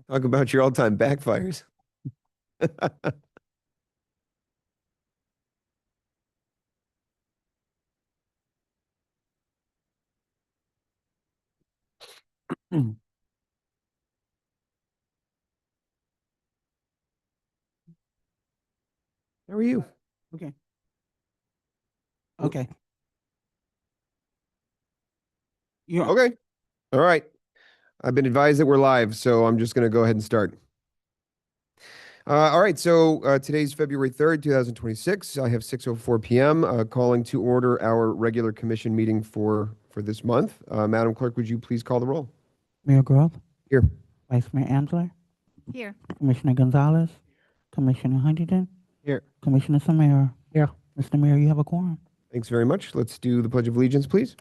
Talk about your all-time backfires. How are you? Okay. Well- Okay. You're Okay. All right. I've been advised that we're live, so I'm just going to go ahead and start. All right. So today's February 3rd, 2026. I have 6:04 p.m. Calling to order our regular commission meeting for this month. Madam Clerk, would you please call the roll? Mayor Grove, Here. Vice Mayor Ansler, Here. Commissioner Gonzalez, Commissioner Huntington, Here. Commissioner Samara. Here. Mr. Mayor, you have a quorum. Thanks very much. Let's do the Pledge of Allegiance, please.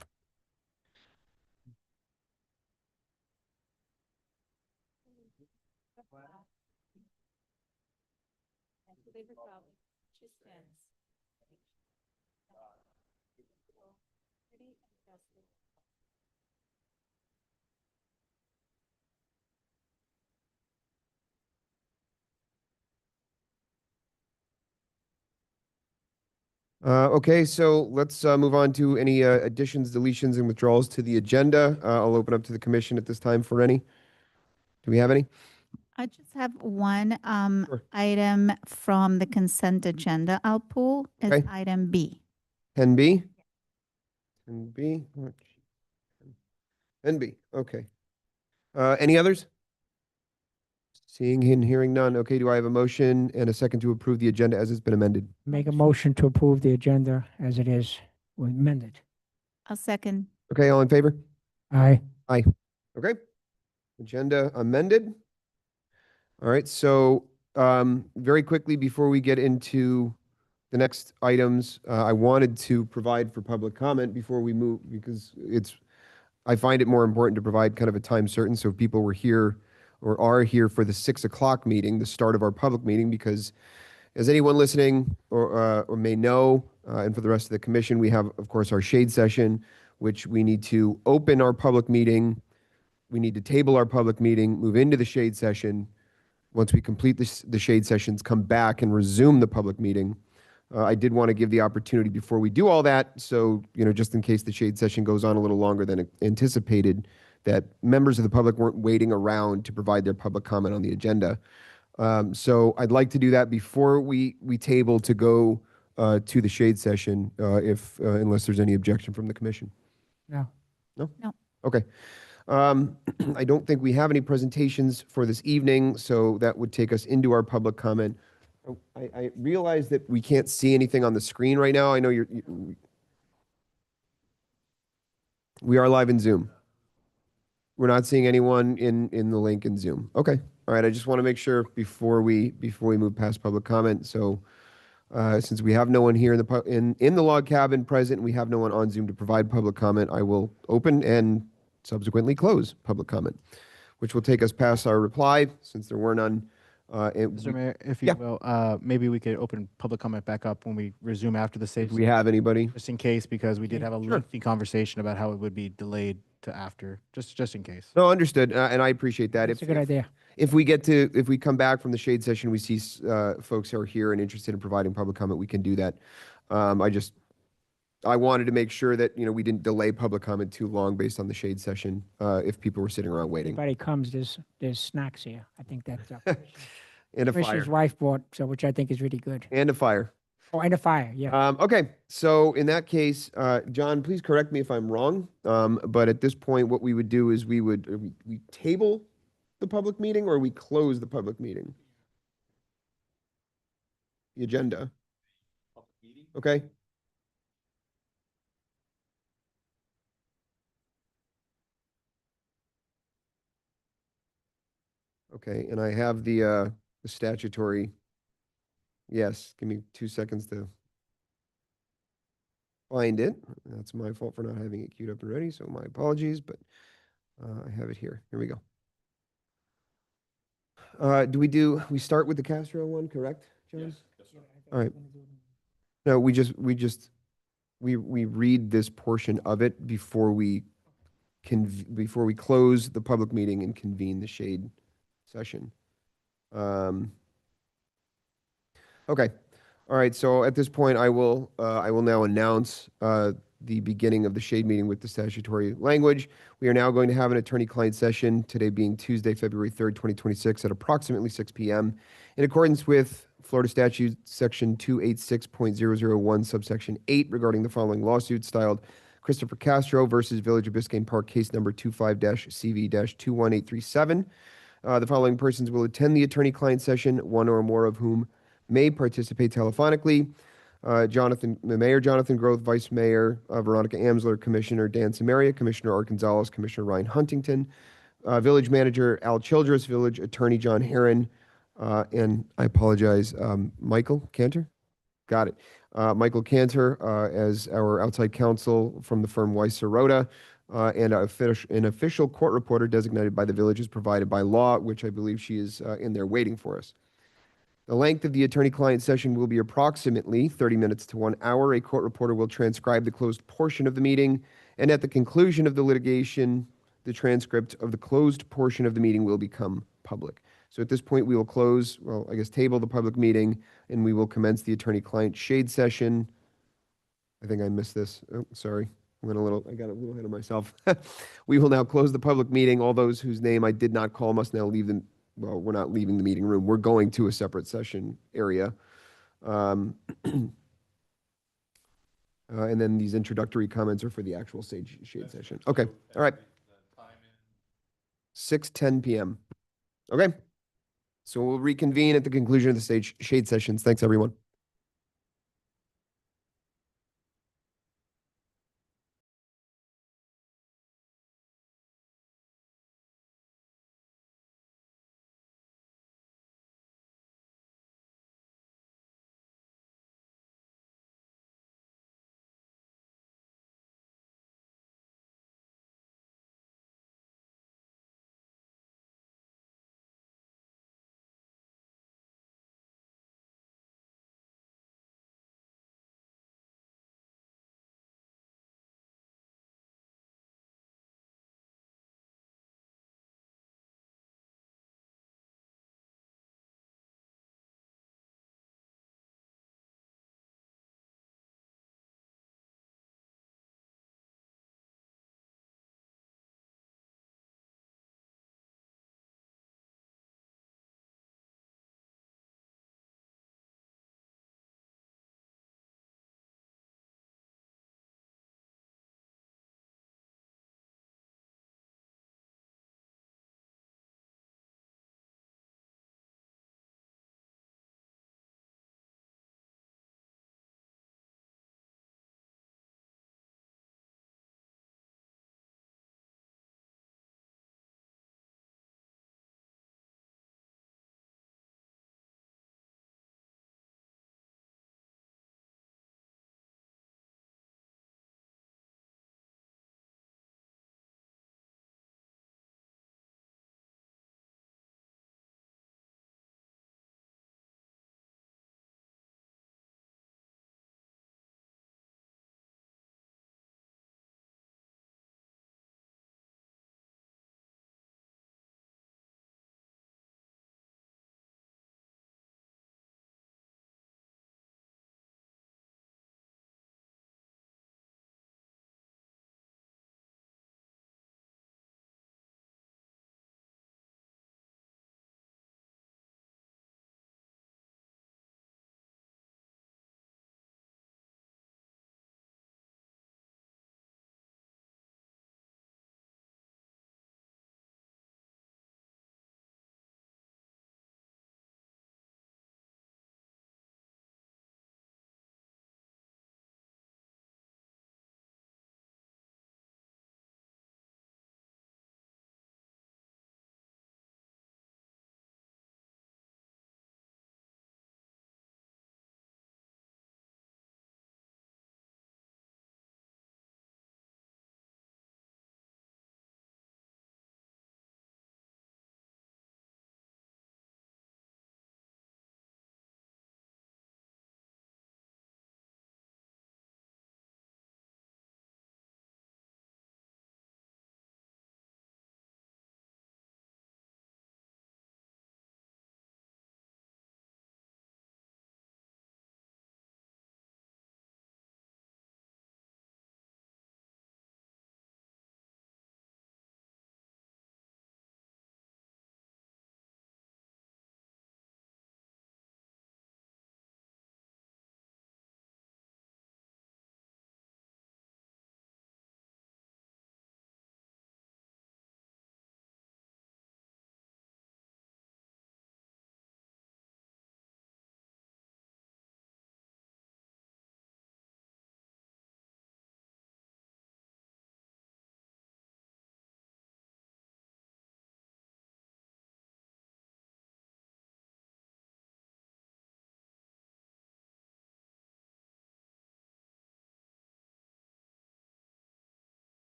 Okay, so let's move on to any additions, deletions, and withdrawals to the agenda. I'll open up to the commission at this time for any. Do we have any? I just have one Sure. item from the consent agenda I'll pull. It's Okay. item B. 10B? 10B? 10B, okay. Any others? Seeing and hearing none. Okay, do I have a motion and a second to approve the agenda as it's been amended? Make a motion to approve the agenda as it is amended. I'll second. Okay, all in favor? Aye. Okay. Agenda amended. All right, so very quickly before we get into the next items, I wanted to provide for public comment before we move because I find it more important to provide kind of a time certain. So if people were here or are here for the 6 o'clock meeting, the start of our public meeting, because as anyone listening or may know, and for the rest of the commission, we have, of course, our shade session, which we need to open our public meeting. We need to table our public meeting, move into the shade session. Once we complete the shade sessions, come back and resume the public meeting. I did want to give the opportunity before we do all that, so, just in case the shade session goes on a little longer than anticipated, that members of the public weren't waiting around to provide their public comment on the agenda. So I'd like to do that before we table to go to the shade session, unless there's any objection from the commission. No. No? No. Okay. I don't think we have any presentations for this evening, so that would take us into our public comment. Oh, I realize that we can't see anything on the screen right now. I know we are live in Zoom. We're not seeing anyone in the link in Zoom. Okay. All right. I just want to make sure before we move past public comment. So since we have no one here in the log cabin present, and we have no one on Zoom to provide public comment, I will open and subsequently close public comment, which will take us past our reply since there were none. Mr. Mayor, if you Yeah. will, maybe we could open public comment back up when we resume after the Do stage, we have anybody? just in case, because we did have a Sure. lengthy conversation about how it would be delayed to after, just in case. No, understood, and I appreciate that. That's a good idea. If we come back from the shade session, we see folks who are here and interested in providing public comment, we can do that. I wanted to make sure that, we didn't delay public comment too long based on the shade session, if people were sitting around waiting. Everybody comes, there's snacks here. I think that's up. And a fire. Commissioner's wife bought, so which I think is really good. And a fire. Oh, and a fire, yeah. Okay, so in that case, John, please correct me if I'm wrong. But at this point, what we would do is we table the public meeting or we close the public meeting? The agenda. Okay. Okay, and I have the statutory. Yes, give me 2 seconds to find it. That's my fault for not having it queued up and ready, so my apologies, but I have it here. Here we go. We start with the Castro one, correct, John? All right. No, we read this portion of it before we close the public meeting and convene the shade session. Okay. All right. So at this point, I will now announce the beginning of the shade meeting with the statutory language. We are now going to have an attorney-client session, today being Tuesday, February 3rd, 2026, at approximately 6 p.m. in accordance with Florida Statute Section 286.001, subsection 8, regarding the following lawsuit styled Christopher Castro versus Village of Biscayne Park, case number 25-CV-21837. The following persons will attend the attorney-client session, one or more of whom may participate telephonically. Mayor Jonathan Groth, Vice Mayor Veronica Amsler, Commissioner Dan Samaria, Commissioner Art Gonzalez, Commissioner Ryan Huntington, Village Manager Al Childress, Village Attorney John Herron, and I apologize, Michael Cantor? Got it. Michael Cantor as our outside counsel from the firm Weiss Serota, and an official court reporter designated by the village is provided by law, which I believe she is in there waiting for us. The length of the attorney-client session will be approximately 30 minutes to 1 hour. A court reporter will transcribe the closed portion of the meeting, and at the conclusion of the litigation, the transcript of the closed portion of the meeting will become public. So at this point, we will close, well, I guess, table the public meeting, and we will commence the attorney-client shade session. I think I missed this. Oh, sorry. I got a little ahead of myself. We will now close the public meeting. All those whose name I did not call must now leave the, well, we're not leaving the meeting room. We're going to a separate session area. And then these introductory comments are for the actual shade session. Okay. All right. 6:10 p.m. Okay. So we'll reconvene at the conclusion of the shade sessions. Thanks, everyone.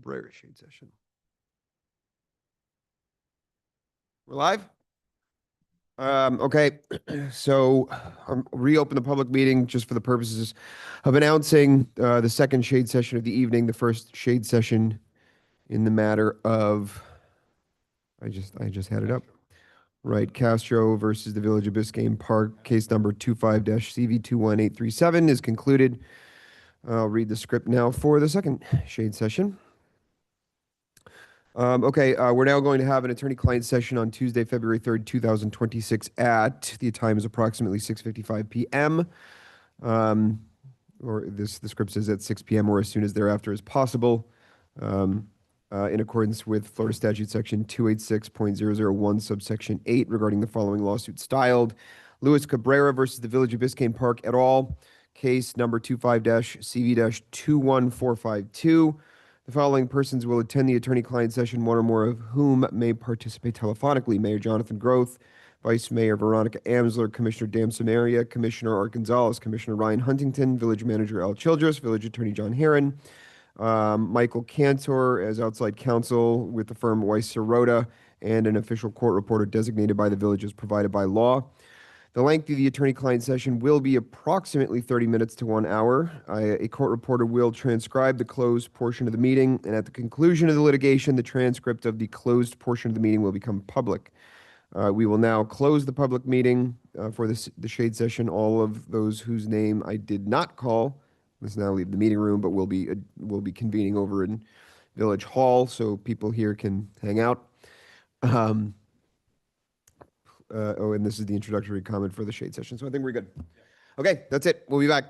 Cabrera shade session. We're live? Okay, so reopen the public meeting just for the purposes of announcing the second shade session of the evening, the first shade session in the matter of, I just had it up. Right, Castro versus the Village of Biscayne Park, case number 25-CV21837 is concluded. I'll read the script now for the second shade session. Okay, we're now going to have an attorney-client session on Tuesday, February 3rd, 2026 at, the time is approximately 6:55 p.m. The script says at 6 p.m. or as soon as thereafter as possible, in accordance with Florida Statute Section 286.001 subsection 8 regarding the following lawsuit styled. Luis Cabrera versus the Village of Biscayne Park et al., case number 25-CV-21452. The following persons will attend the attorney-client session, one or more of whom may participate telephonically. Mayor Jonathan Groth, Vice Mayor Veronica Amsler, Commissioner Dan Samaria, Commissioner Art Gonzalez, Commissioner Ryan Huntington, Village Manager Al Childress, Village Attorney John Herron, Michael Cantor as outside counsel with the firm Weiss Sirota, and an official court reporter designated by the village as provided by law. The length of the attorney-client session will be approximately 30 minutes to 1 hour. A court reporter will transcribe the closed portion of the meeting, and at the conclusion of the litigation, the transcript of the closed portion of the meeting will become public. We will now close the public meeting for the shade session. All of those whose name I did not call must now leave the meeting room, but we'll be convening over in Village Hall so people here can hang out. And this is the introductory comment for the shade session. So I think we're good. Okay, that's it. We'll be back.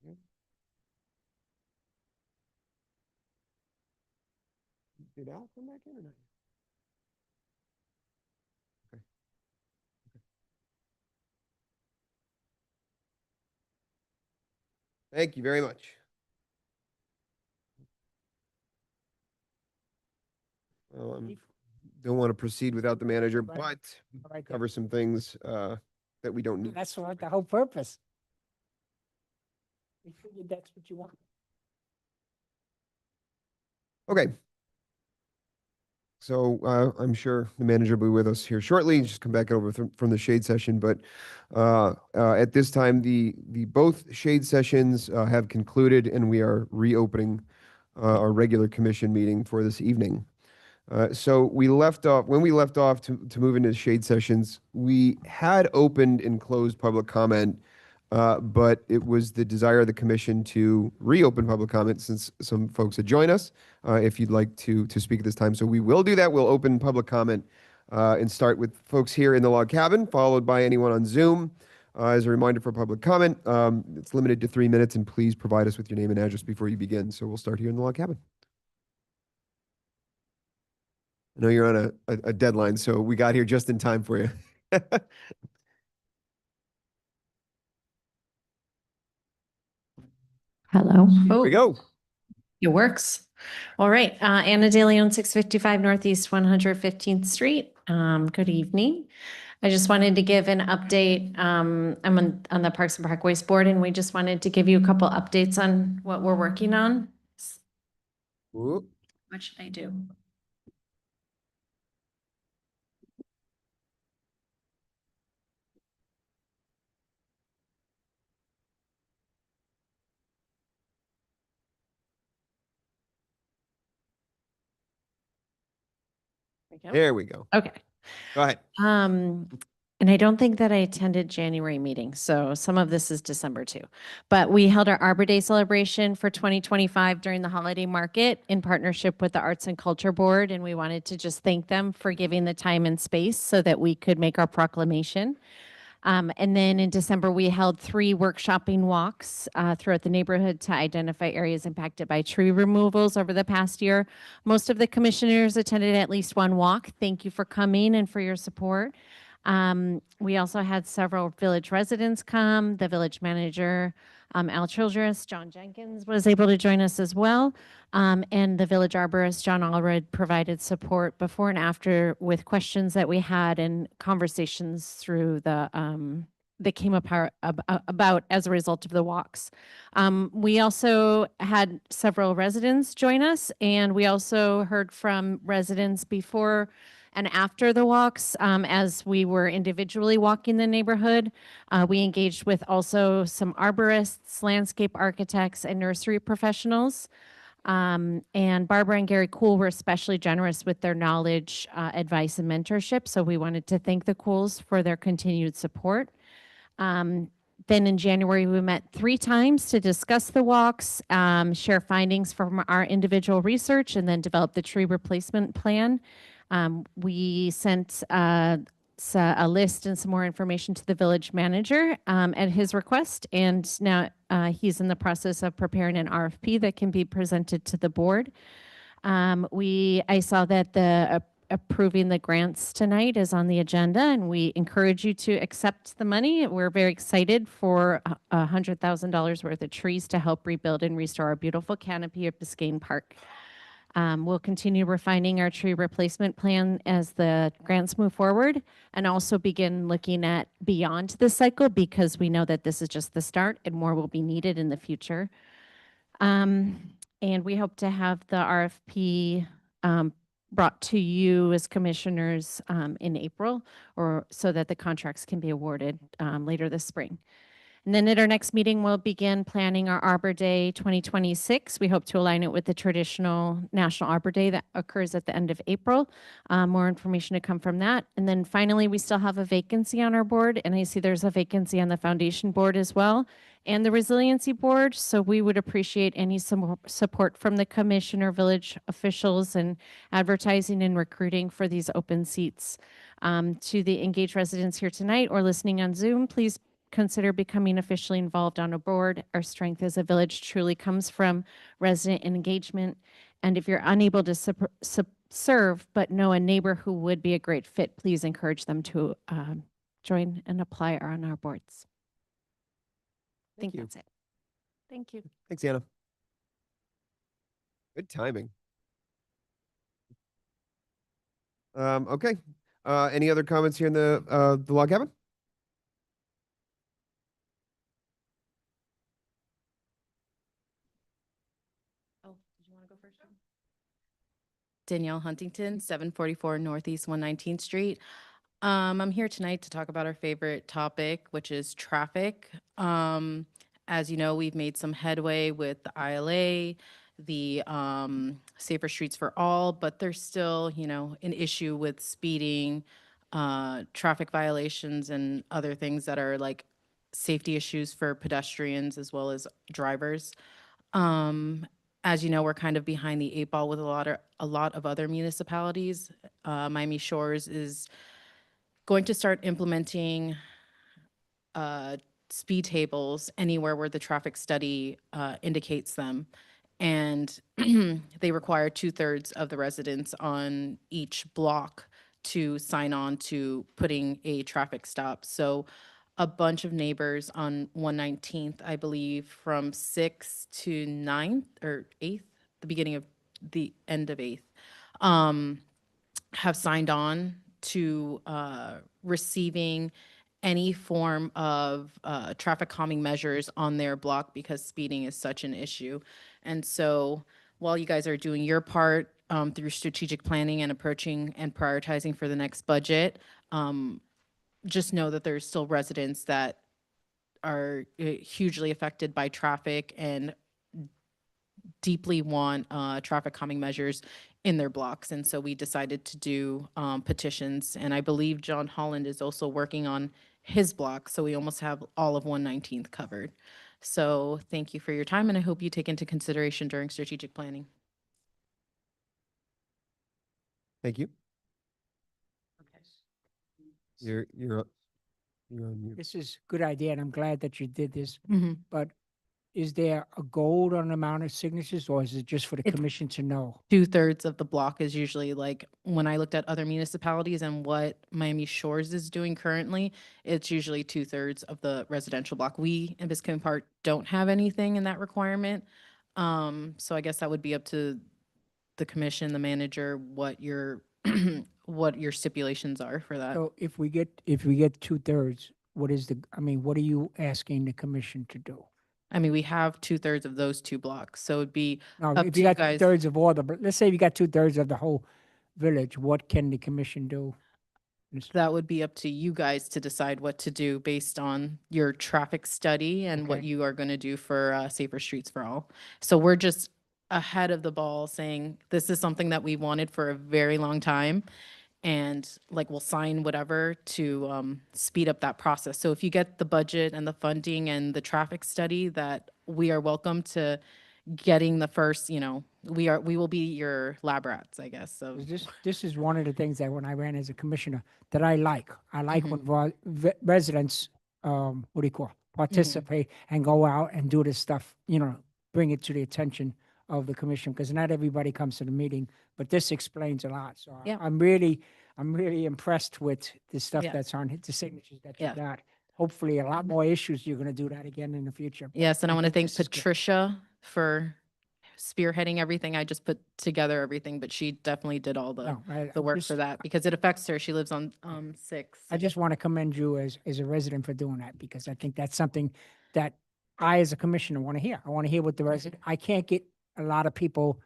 Yeah. Did Al come back in or not? Okay. Thank you very much. Well, don't want to proceed without the manager, Right. but Right there. cover some things that we don't need. That's what the whole purpose. We figured that's what you want. Okay. So I'm sure the manager will be with us here shortly. Just come back over from the shade session, but at this time, the both shade sessions have concluded, and we are reopening our regular commission meeting for this evening. So when we left off to move into shade sessions, we had opened and closed public comment, but it was the desire of the commission to reopen public comment since some folks had joined us. If you'd like to speak at this time, so we will do that. We'll open public comment and start with folks here in the log cabin, followed by anyone on Zoom. As a reminder for public comment, it's limited to 3 minutes, and please provide us with your name and address before you begin. So we'll start here in the log cabin. I know you're on a deadline, so we got here just in time for you. Hello. Here we go. It works. All right. Anna De Leon, 655 Northeast 115th Street. Good evening. I just wanted to give an update. I'm on the Parks and Parkways Board, and we just wanted to give you a couple updates on what we're working on. Whoop. What should I do? There we go. Okay. Go ahead. And I don't think that I attended January meeting, so some of this is December too. But we held our Arbor Day celebration for 2025 during the holiday market in partnership with the Arts and Culture Board, and we wanted to just thank them for giving the time and space so that we could make our proclamation. And then in December, we held 3 workshopping walks throughout the neighborhood to identify areas impacted by tree removals over the past year. Most of the commissioners attended at least one walk. Thank you for coming and for your support. We also had several village residents come, the village manager, Al Childress, John Jenkins was able to join us as well. And the village arborist, John Allred, provided support before and after with questions that we had and conversations through that came about as a result of the walks. We also had several residents join us, and we also heard from residents before and after the walks, as we were individually walking the neighborhood. We engaged with also some arborists, landscape architects, and nursery professionals. And Barbara and Gary Kuhl were especially generous with their knowledge, advice, and mentorship. So we wanted to thank the Kuhls for their continued support. Then in January, we met 3 times to discuss the walks, share findings from our individual research, and then develop the tree replacement plan. We sent a list and some more information to the village manager at his request, and now he's in the process of preparing an RFP that can be presented to the board. I saw that the approving the grants tonight is on the agenda, and we encourage you to accept the money. We're very excited for $100,000 worth of trees to help rebuild and restore our beautiful canopy of Biscayne Park. We'll continue refining our tree replacement plan as the grants move forward, and also begin looking at beyond this cycle, because we know that this is just the start and more will be needed in the future. And we hope to have the RFP brought to you as commissioners in April, or so that the contracts can be awarded later this spring. And then at our next meeting, we'll begin planning our Arbor Day 2026. We hope to align it with the traditional National Arbor Day that occurs at the end of April. More information to come from that. And then finally, we still have a vacancy on our board, and I see there's a vacancy on the foundation board as well, and the resiliency board. So we would appreciate any support from the commission or village officials and advertising and recruiting for these open seats. To the engaged residents here tonight or listening on Zoom, please consider becoming officially involved on a board. Our strength as a village truly comes from resident engagement. And if you're unable to serve but know a neighbor who would be a great fit, please encourage them to join and apply on our boards. I Thank think you. that's it. Thank you. Thanks, Anna. Good timing. Okay. Any other comments here in the log cabin? Oh, did you want to go first? Danielle Huntington, 744 Northeast 119th Street. I'm here tonight to talk about our favorite topic, which is traffic. As you know, we've made some headway with the ILA, the Safer Streets for All, but there's still, an issue with speeding, traffic violations, and other things that are like safety issues for pedestrians as well as drivers. As you know, we're kind of behind the eight ball with a lot of other municipalities. Miami Shores is going to start implementing speed tables anywhere where the traffic study indicates them. And they require 2/3 of the residents on each block to sign on to putting a traffic stop. So a bunch of neighbors on 119th, I believe, from 6th to 9th or 8th, the beginning of the end of 8th, have signed on to receiving any form of traffic calming measures on their block because speeding is such an issue. And so while you guys are doing your part through strategic planning and approaching and prioritizing for the next budget, just know that there's still residents that are hugely affected by traffic and deeply want traffic calming measures in their blocks. And so we decided to do petitions. And I believe John Holland is also working on his block. So we almost have all of 119th covered. So thank you for your time, and I hope you take into consideration during strategic planning. Thank you. You're on mute. This is a good idea, and I'm glad that you did this. Mhm. But is there a goal on the amount of signatures, or is it just for the It's- commission to know? 2/3 of the block is usually like, when I looked at other municipalities and what Miami Shores is doing currently, it's usually 2/3 of the residential block. We in Biscayne Park don't have anything in that requirement. So I guess that would be up to the commission, the manager, what your what your stipulations are for that. So if we get 2/3, what are you asking the commission to do? I mean, we have 2/3 of those two blocks, so it'd be No, up if to you you got guys. 2/3 of all but let's say you got 2/3 of the whole village, what can the commission do? That would be up to you guys to decide what to do based on your traffic study and what Okay. you are going to do for Safer Streets for All. So we're just ahead of the ball saying this is something that we wanted for a very long time. And like we'll sign whatever to speed up that process. So if you get the budget and the funding and the traffic study, that we are welcome to getting the first, we will be your lab rats, I guess. So 'Cause this is one of the things that when I ran as a commissioner that I like. I like Mhm. when residents, participate and go out and do this stuff, bring it to the attention of the commission, because not everybody comes to the meeting, but this explains a lot. So Yeah. I'm really impressed with the stuff Yeah. that's on the signatures that you Yeah. got. Hopefully a lot more issues, you're gonna do that again in the future. yes, and I I want to think thank this is good. Patricia for spearheading everything. I just put together everything, but she definitely did all the No, the work for that because it affects her. She lives on 6. I just want to commend you as a resident for doing that, because I think that's something that I, as a commissioner, want to hear. I want to hear what the resident, I can't get a lot of people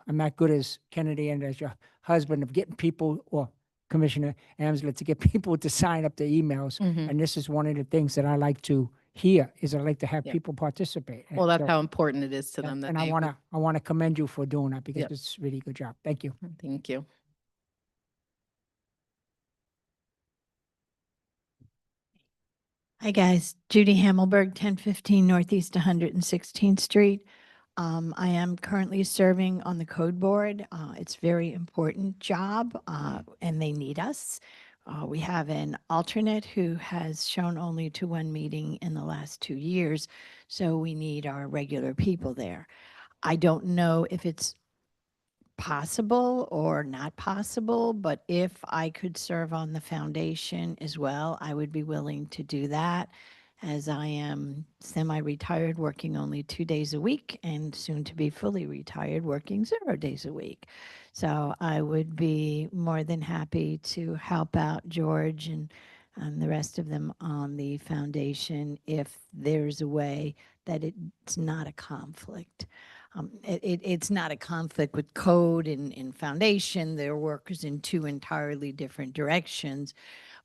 I'm not good as Kennedy and as your husband of getting people, or Commissioner Amsler, to get people to sign up their emails. Mhm. And this is one of the things that I like to hear, is I like to have Yeah. people participate. And Well, that's so- how important it is to them that And I they want to commend you for doing that, because Yep. it's a really good job. Thank you. Thank you. Hi, guys. Judy Hammelberg, 1015 Northeast 116th Street. I am currently serving on the code board. It's a very important job, and they need us. We have an alternate who has shown only to one meeting in the last 2 years, so we need our regular people there. I don't know if it's possible or not possible, but if I could serve on the foundation as well, I would be willing to do that, as I am semi-retired, working only 2 days a week, and soon to be fully retired, working 0 days a week. So I would be more than happy to help out George and the rest of them on the foundation if there's a way that it's not a conflict. It's not a conflict with code and foundation. Their work is in two entirely different directions.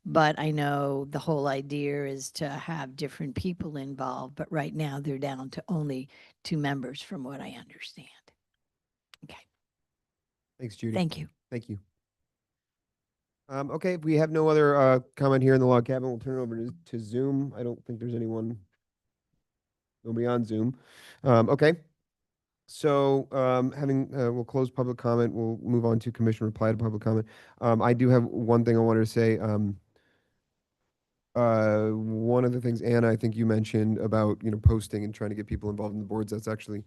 But I know the whole idea is to have different people involved. But right now they're down to only 2 members from what I understand. Okay, Thanks, Judy. thank you. Thank you. Okay, if we have no other comment here in the log cabin, we'll turn it over to Zoom. I don't think there's anyone, nobody on Zoom. Okay. So we'll close public comment. We'll move on to commission reply to public comment. I do have one thing I wanted to say. One of the things, Anna, I think you mentioned about, posting and trying to get people involved in the boards. That's actually,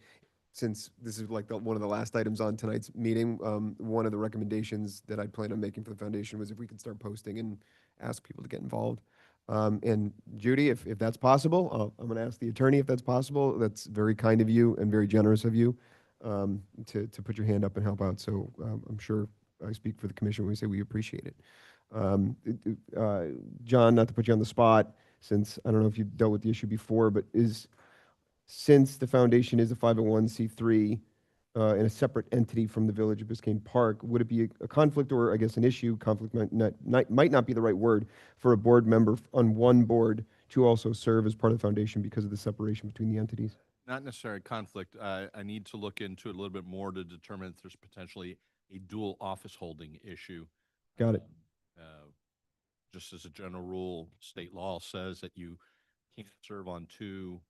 since this is like one of the last items on tonight's meeting, one of the recommendations that I plan on making for the foundation was if we could start posting and ask people to get involved. And Judy, if that's possible, I'm going to ask the attorney if that's possible. That's very kind of you and very generous of you to put your hand up and help out. So I'm sure I speak for the commission when we say we appreciate it. John, not to put you on the spot, since I don't know if you dealt with the issue before, but since the foundation is a 501c3 and a separate entity from the Village of Biscayne Park, would it be a conflict, or I guess an issue, conflict might not be the right word, for a board member on one board to also serve as part of the foundation because of the separation between the entities? Not necessarily conflict. I need to look into it a little bit more to determine if there's potentially a dual office holding issue. Got it. Just as a general rule, state law says that you can't serve on two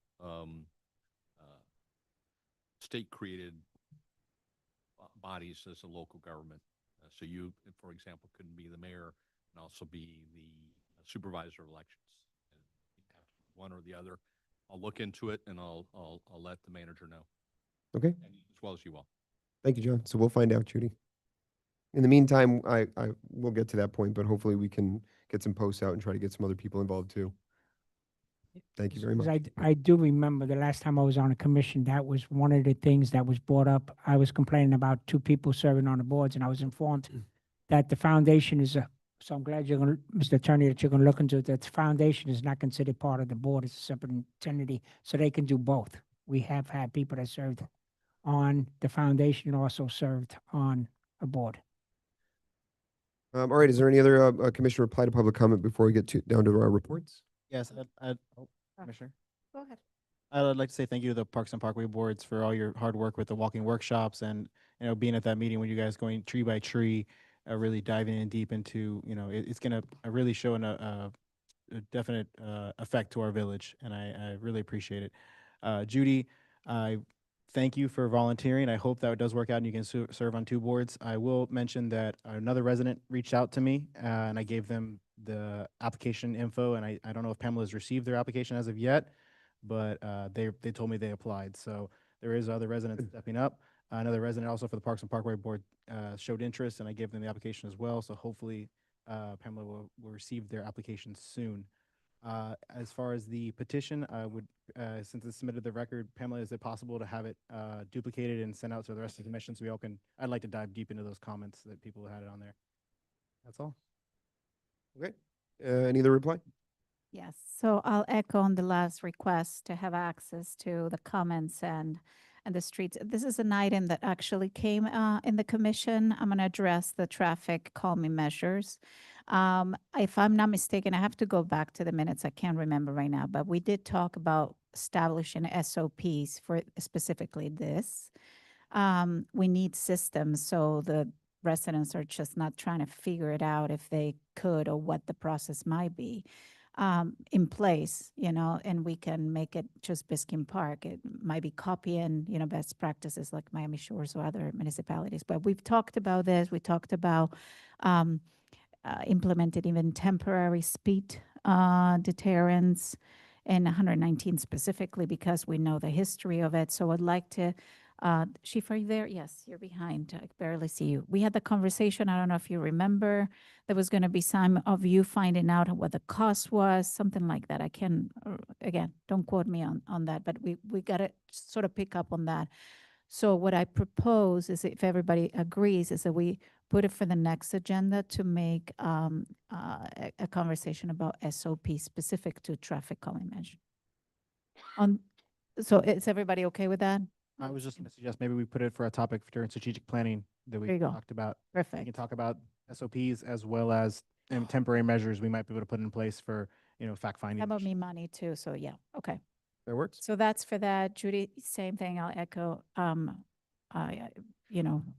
state-created bodies as a local government. So you, for example, couldn't be the mayor and also be the supervisor of elections. And you have to be one or the other. I'll look into it and I'll let the manager know. Okay. As well as you will. Thank you, John. So we'll find out, Judy. In the meantime, I will get to that point, but hopefully we can get some posts out and try to get some other people involved too. Thank you very much. I do remember the last time I was on a commission, that was one of the things that was brought up. I was complaining about 2 people serving on the boards, and I was informed that the foundation is so I'm glad you're going to, Mr. Attorney, that you're going to look into it, that the foundation is not considered part of the board. It's a separate entity, so they can do both. We have had people that served on the foundation and also served on a board. All right, is there any other commission reply to public comment before we get down to our reports? Yes, Commissioner. Go ahead. I'd like to say thank you to the Parks and Parkway boards for all your hard work with the walking workshops and, being at that meeting when you guys going tree by tree, really diving in deep into, it's going to really show a definite effect to our village, and I really appreciate it. Judy, I thank you for volunteering. I hope that does work out and you can serve on 2 boards. I will mention that another resident reached out to me and I gave them the application info, and I don't know if Pamela's received their application as of yet, but they told me they applied. So there is other residents stepping up. Another resident also for the Parks and Parkway Board showed interest, and I gave them the application as well. So hopefully Pamela will receive their application soon. As far as the petition, I would, since it's submitted the record, Pamela, is it possible to have it duplicated and sent out to the rest of the commission so we all can, I'd like to dive deep into those comments that people had it on there. That's all. Okay. Any other reply? Yes, so I'll echo on the last request to have access to the comments and the streets. This is an item that actually came in the commission. I'm going to address the traffic calming measures. If I'm not mistaken, I have to go back to the minutes. I can't remember right now, but we did talk about establishing SOPs for specifically this. We need systems so the residents are just not trying to figure it out if they could or what the process might be in place, and we can make it just Biscayne Park. It might be copying, best practices like Miami Shores or other municipalities. But we've talked about this. We talked about implemented even temporary speed deterrents, and 119 specifically because we know the history of it. So I'd like to, Chief, are you there? Yes, you're behind. I barely see you. We had the conversation, I don't know if you remember, there was going to be some of you finding out what the cost was, something like that. I can, again, don't quote me on that, but we got to sort of pick up on that. So what I propose is, if everybody agrees, is that we put it for the next agenda to make a conversation about SOP specific to traffic calming measure. So is everybody okay with that? I was just going to suggest maybe we put it for a topic during strategic planning that we There you go. talked about. We can Perfect. talk about SOPs as well as temporary measures we might be able to put in place for, fact finding. How about me money too? So yeah, okay. That works? So that's for that. Judy, same thing. I'll echo. I,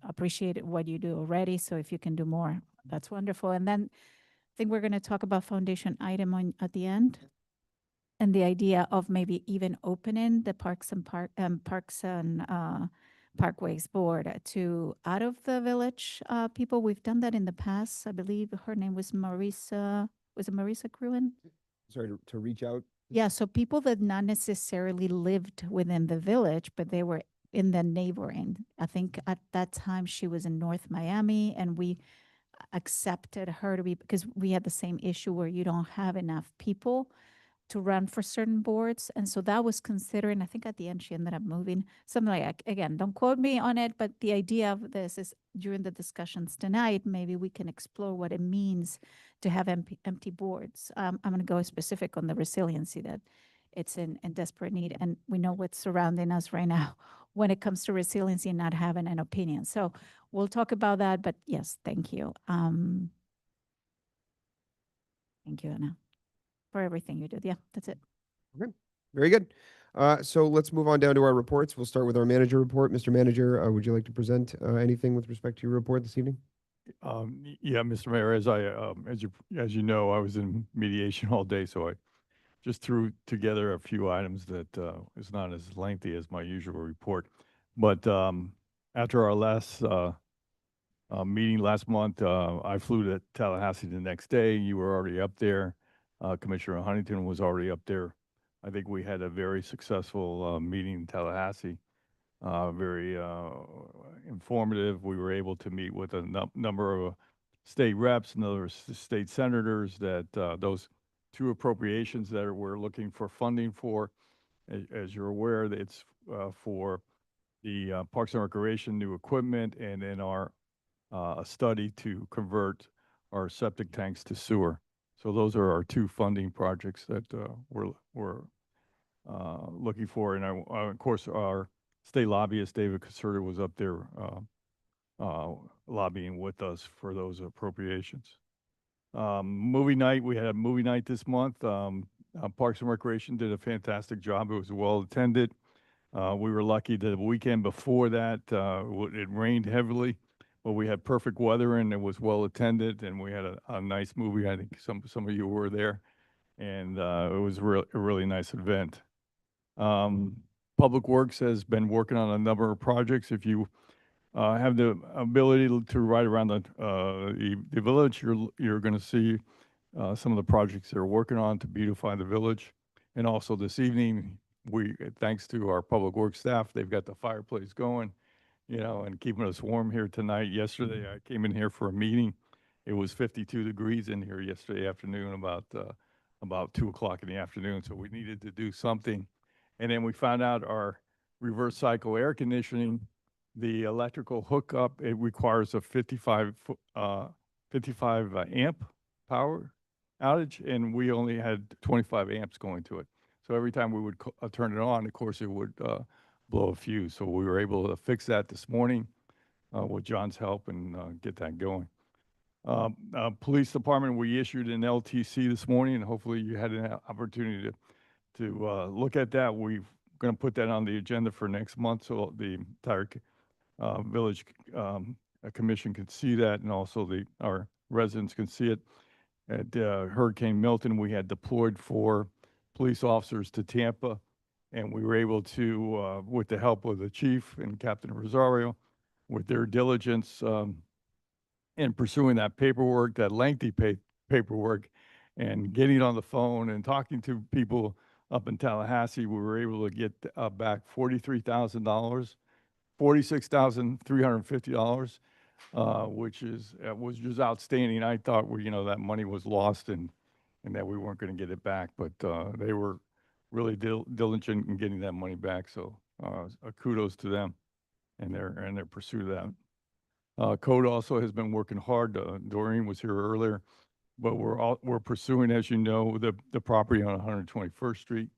appreciate what you do already. So if you can do more, that's wonderful. And then I think we're going to talk about foundation item at the end. And the idea of maybe even opening the Parks and Parkways Board to out of the village people. We've done that in the past. I believe her name was Marisa. Was it Marisa Gruen? Sorry, to reach out. Yeah, so people that not necessarily lived within the village, but they were in the neighboring. I think at that time she was in North Miami, and we accepted her to be, because we had the same issue where you don't have enough people to run for certain boards. And so that was considering, I think at the end she ended up moving, something like, again, don't quote me on it, but the idea of this is during the discussions tonight, maybe we can explore what it means to have empty boards. I'm going to go specific on the resiliency that it's in desperate need. And we know what's surrounding us right now when it comes to resiliency and not having an opinion. So we'll talk about that, but yes, thank you. Thank you, Anna, for everything you did. Yeah, that's it. Very good. So let's move on down to our reports. We'll start with our manager report. Mr. Manager, would you like to present anything with respect to your report this evening? Yeah, Mr. Mayor, as you know, I was in mediation all day, so I just threw together a few items that is not as lengthy as my usual report. But after our last meeting last month, I flew to Tallahassee the next day. You were already up there. Commissioner Huntington was already up there. I think we had a very successful meeting in Tallahassee. Very informative. We were able to meet with a number of state reps and other state senators that those two appropriations that we're looking for funding for, as you're aware, it's for the Parks and Recreation new equipment, and then our a study to convert our septic tanks to sewer. So those are our two funding projects that we're looking for. And of course, our state lobbyist, David Caserta, was up there lobbying with us for those appropriations. Movie night, we had a movie night this month. Parks and Recreation did a fantastic job. It was well attended. We were lucky that the weekend before that, it rained heavily, but we had perfect weather and it was well attended, and we had a nice movie. I think some of you were there, and it was a really nice event. Public Works has been working on a number of projects. If you have the ability to ride around the village, you're going to see some of the projects they're working on to beautify the village. And also this evening, thanks to our Public Works staff, they've got the fireplace going, and keeping us warm here tonight. Yesterday, I came in here for a meeting. It was 52 degrees in here yesterday afternoon, about 2 o'clock in the afternoon. So we needed to do something. And then we found out our reverse cycle air conditioning, the electrical hookup, it requires a 55 amp power outage, and we only had 25 amps going to it. So every time we would turn it on, of course, it would blow a fuse. So we were able to fix that this morning with John's help and get that going. Police Department, we issued an LTC this morning, and hopefully you had an opportunity to look at that. We're going to put that on the agenda for next month so the entire village commission can see that, and also our residents can see it. At Hurricane Milton, we had deployed 4 police officers to Tampa, and we were able to, with the help of the chief and Captain Rosario, with their diligence and pursuing that paperwork, that lengthy paperwork, and getting on the phone and talking to people up in Tallahassee, we were able to get back $43,000, $46,350, which was just outstanding. I thought that money was lost and that we weren't going to get it back, but they were really diligent in getting that money back. So kudos to them and their pursuit of that. Code also has been working hard. Doreen was here earlier, but we're pursuing, as you know, the property on 121st Street.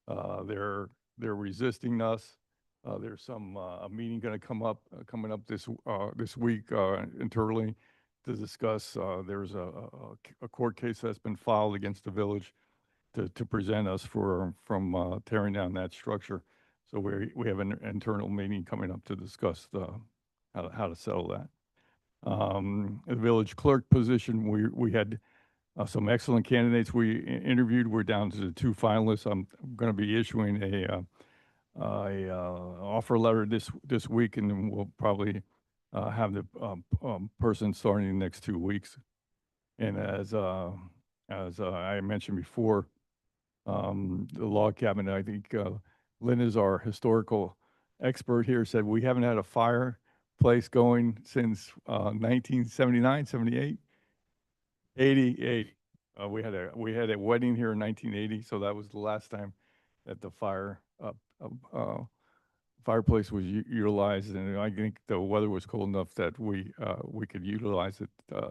They're resisting us. There's a meeting going to coming up this week internally to discuss. There's a court case that's been filed against the village to present us from tearing down that structure. So we have an internal meeting coming up to discuss how to settle that. The village clerk position, we had some excellent candidates we interviewed. We're down to the 2 finalists. I'm going to be issuing a offer letter this week, and then we'll probably have the person starting in the next 2 weeks. And as I mentioned before, the log cabin, I think Lynn is our historical expert here, said we haven't had a fireplace going since 1979, 78, 80. We had a wedding here in 1980, so that was the last time that the fireplace was utilized, and I think the weather was cold enough that we could utilize it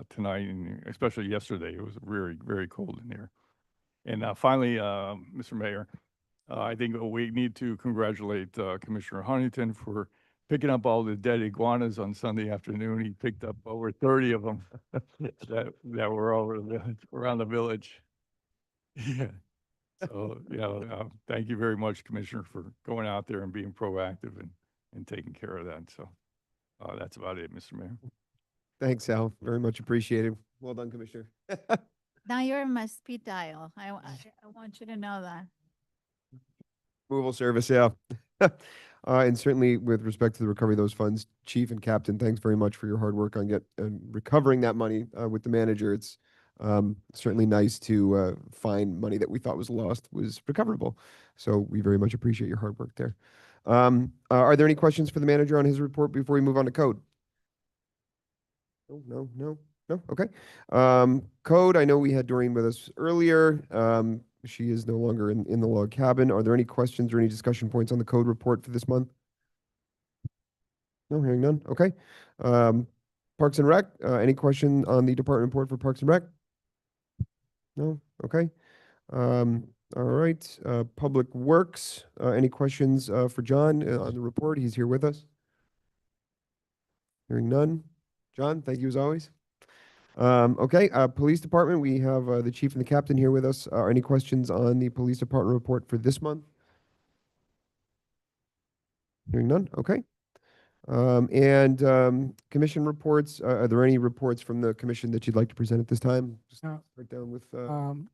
tonight, and especially yesterday. It was very, very cold in here. And finally, Mr. Mayor, I think we need to congratulate Commissioner Huntington for picking up all the dead iguanas on Sunday afternoon. He picked up over 30 of them that were over around the village. Yeah. So, thank you very much, Commissioner, for going out there and being proactive and taking care of that. So that's about it, Mr. Mayor. Thanks, Al. Very much appreciated. Well done, Commissioner. Now you're in my speed dial. I want you to know that. Removal service, yeah. And certainly with respect to the recovery of those funds, Chief and Captain, thanks very much for your hard work on recovering that money with the manager. It's certainly nice to find money that we thought was lost was recoverable. So we very much appreciate your hard work there. Are there any questions for the manager on his report before we move on to code? No. Okay. Code, I know we had Doreen with us earlier. She is no longer in the log cabin. Are there any questions or any discussion points on the code report for this month? No, hearing none. Okay. Parks and Rec, any question on the department report for Parks and Rec? No? Okay. All right. Public Works, any questions for John on the report? He's here with us. Hearing none. John, thank you as always. Okay, Police Department, we have the Chief and the Captain here with us. Any questions on the Police Department report for this month? Hearing none. Okay. Commission reports, are there any reports from the commission that you'd like to present at this time? Just No. start down with, No,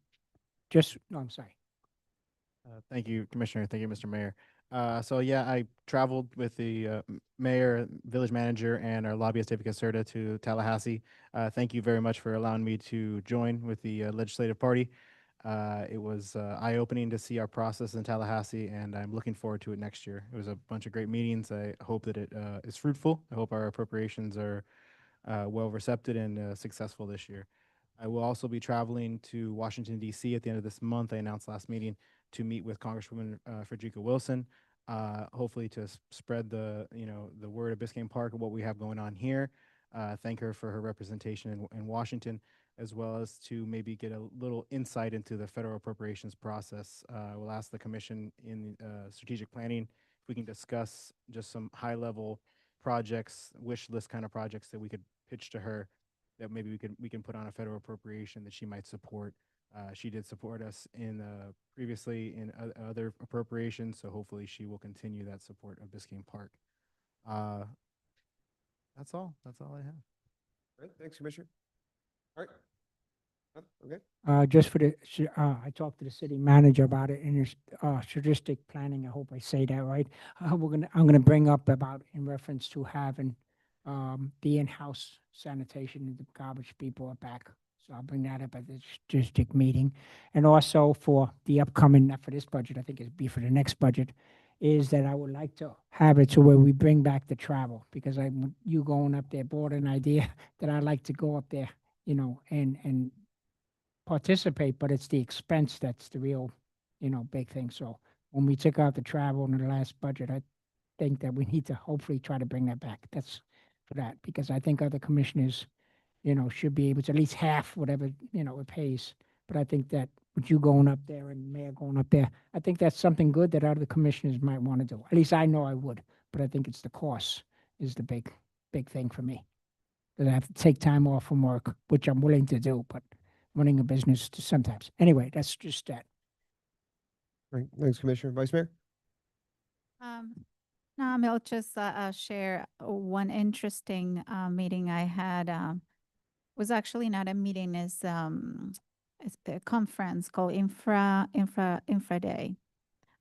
I'm sorry. Thank you, Commissioner. Thank you, Mr. Mayor. So yeah, I traveled with the mayor, village manager, and our lobbyist, David Caserta, to Tallahassee. Thank you very much for allowing me to join with the legislative party. It was eye-opening to see our process in Tallahassee, and I'm looking forward to it next year. It was a bunch of great meetings. I hope that it is fruitful. I hope our appropriations are well recepted and successful this year. I will also be traveling to Washington, D.C. at the end of this month. I announced last meeting to meet with Congresswoman Frederica Wilson, hopefully to spread the word of Biscayne Park and what we have going on here. Thank her for her representation in Washington, as well as to maybe get a little insight into the federal appropriations process. We'll ask the commission in strategic planning if we can discuss just some high-level projects, wish list kind of projects that we could pitch to her that maybe we can put on a federal appropriation that she might support. She did support us in previously in other appropriations, so hopefully she will continue that support of Biscayne Park. That's all. That's all I have. All right, thanks, Commissioner. All right. Okay. Just for I talked to the city manager about it in his strategic planning. I hope I say that right. I'm gonna bring up about in reference to having the in-house sanitation and the garbage people are back. So I'll bring that up at the district meeting. And also for the upcoming, not for this budget, I think it'd be for the next budget, is that I would like to have it to where we bring back the travel, because you going up there brought an idea that I'd like to go up there, you know, and participate, but it's the expense that's the real, you know, big thing. So when we took out the travel in the last budget, I think that we need to hopefully try to bring that back. That's for that, because I think other commissioners, you know, should be able to at least half whatever, you know, it pays. But I think that with you going up there and mayor going up there, I think that's something good that other commissioners might want to do. At least I know I would, but I think it's the cost is the big thing for me. That I have to take time off from work, which I'm willing to do, but running a business sometimes. Anyway, that's just that. Right. Thanks, Commissioner. Vice Mayor? No, I'll just share one interesting meeting I had. Was actually not a meeting, it's a conference called Infra Day.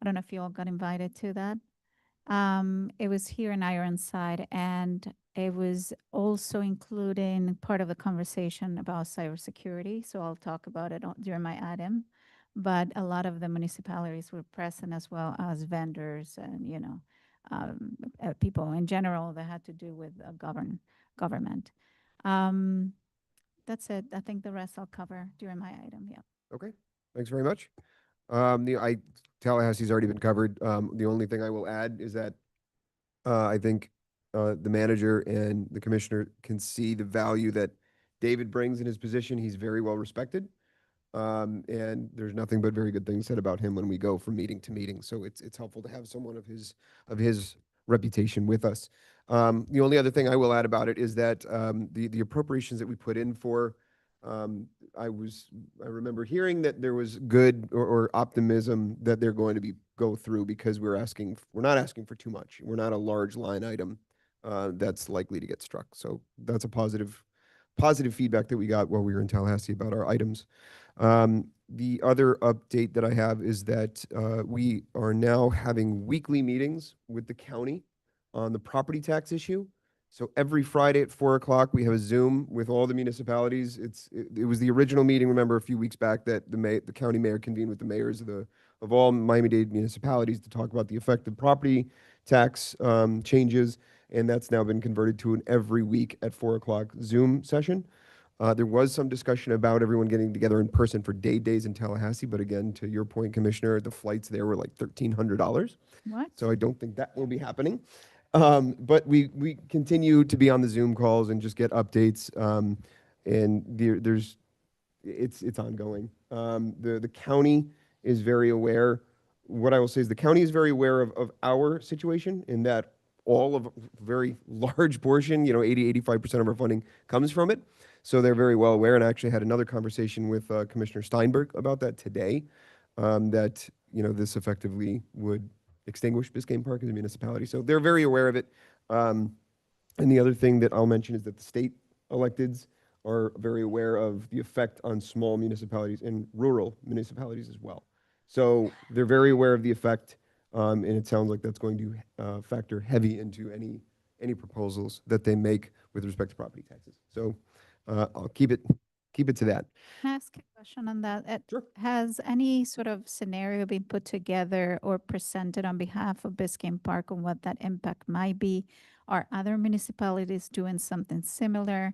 I don't know if you all got invited to that. It was here in Ironside, and it was also including part of the conversation about cybersecurity. So I'll talk about it during my item. But a lot of the municipalities were present, as well as vendors and, you know, people in general that had to do with government. That's it. I think the rest I'll cover during my item. Yeah. Okay, thanks very much. Tallahassee's already been covered. The only thing I will add is that I think the manager and the commissioner can see the value that David brings in his position. He's very well respected. And there's nothing but very good things said about him when we go from meeting to meeting. So it's helpful to have someone of his reputation with us. The only other thing I will add about it is that the appropriations that we put in for, I remember hearing that there was good or optimism that they're going to go through, because we're not asking for too much. We're not a large line item that's likely to get struck. So that's a positive feedback that we got while we were in Tallahassee about our items. The other update that I have is that we are now having weekly meetings with the county on the property tax issue. So every Friday at 4 o'clock, we have a Zoom with all the municipalities. It was the original meeting, remember, a few weeks back, that the county mayor convened with the mayors of all Miami-Dade municipalities to talk about the effect of property tax changes, and that's now been converted to an every week at 4 o'clock Zoom session. There was some discussion about everyone getting together in person for days in Tallahassee, but again, to your point, Commissioner, the flights there were like $1,300. What? So I don't think that will be happening. But we continue to be on the Zoom calls and just get updates. And it's ongoing. The county is very aware. What I will say is the county is very aware of our situation, in that all of a very large portion, 80-85% of our funding comes from it. So they're very well aware, and I actually had another conversation with Commissioner Steinberg about that today, that this effectively would extinguish Biscayne Park as a municipality. So they're very aware of it. And the other thing that I'll mention is that the state electeds are very aware of the effect on small municipalities and rural municipalities as well. So they're very aware of the effect, and it sounds like that's going to factor heavy into any proposals that they make with respect to property taxes. So I'll keep it to that. Can I ask a question on that? Sure. Has any sort of scenario been put together or presented on behalf of Biscayne Park on what that impact might be? Are other municipalities doing something similar?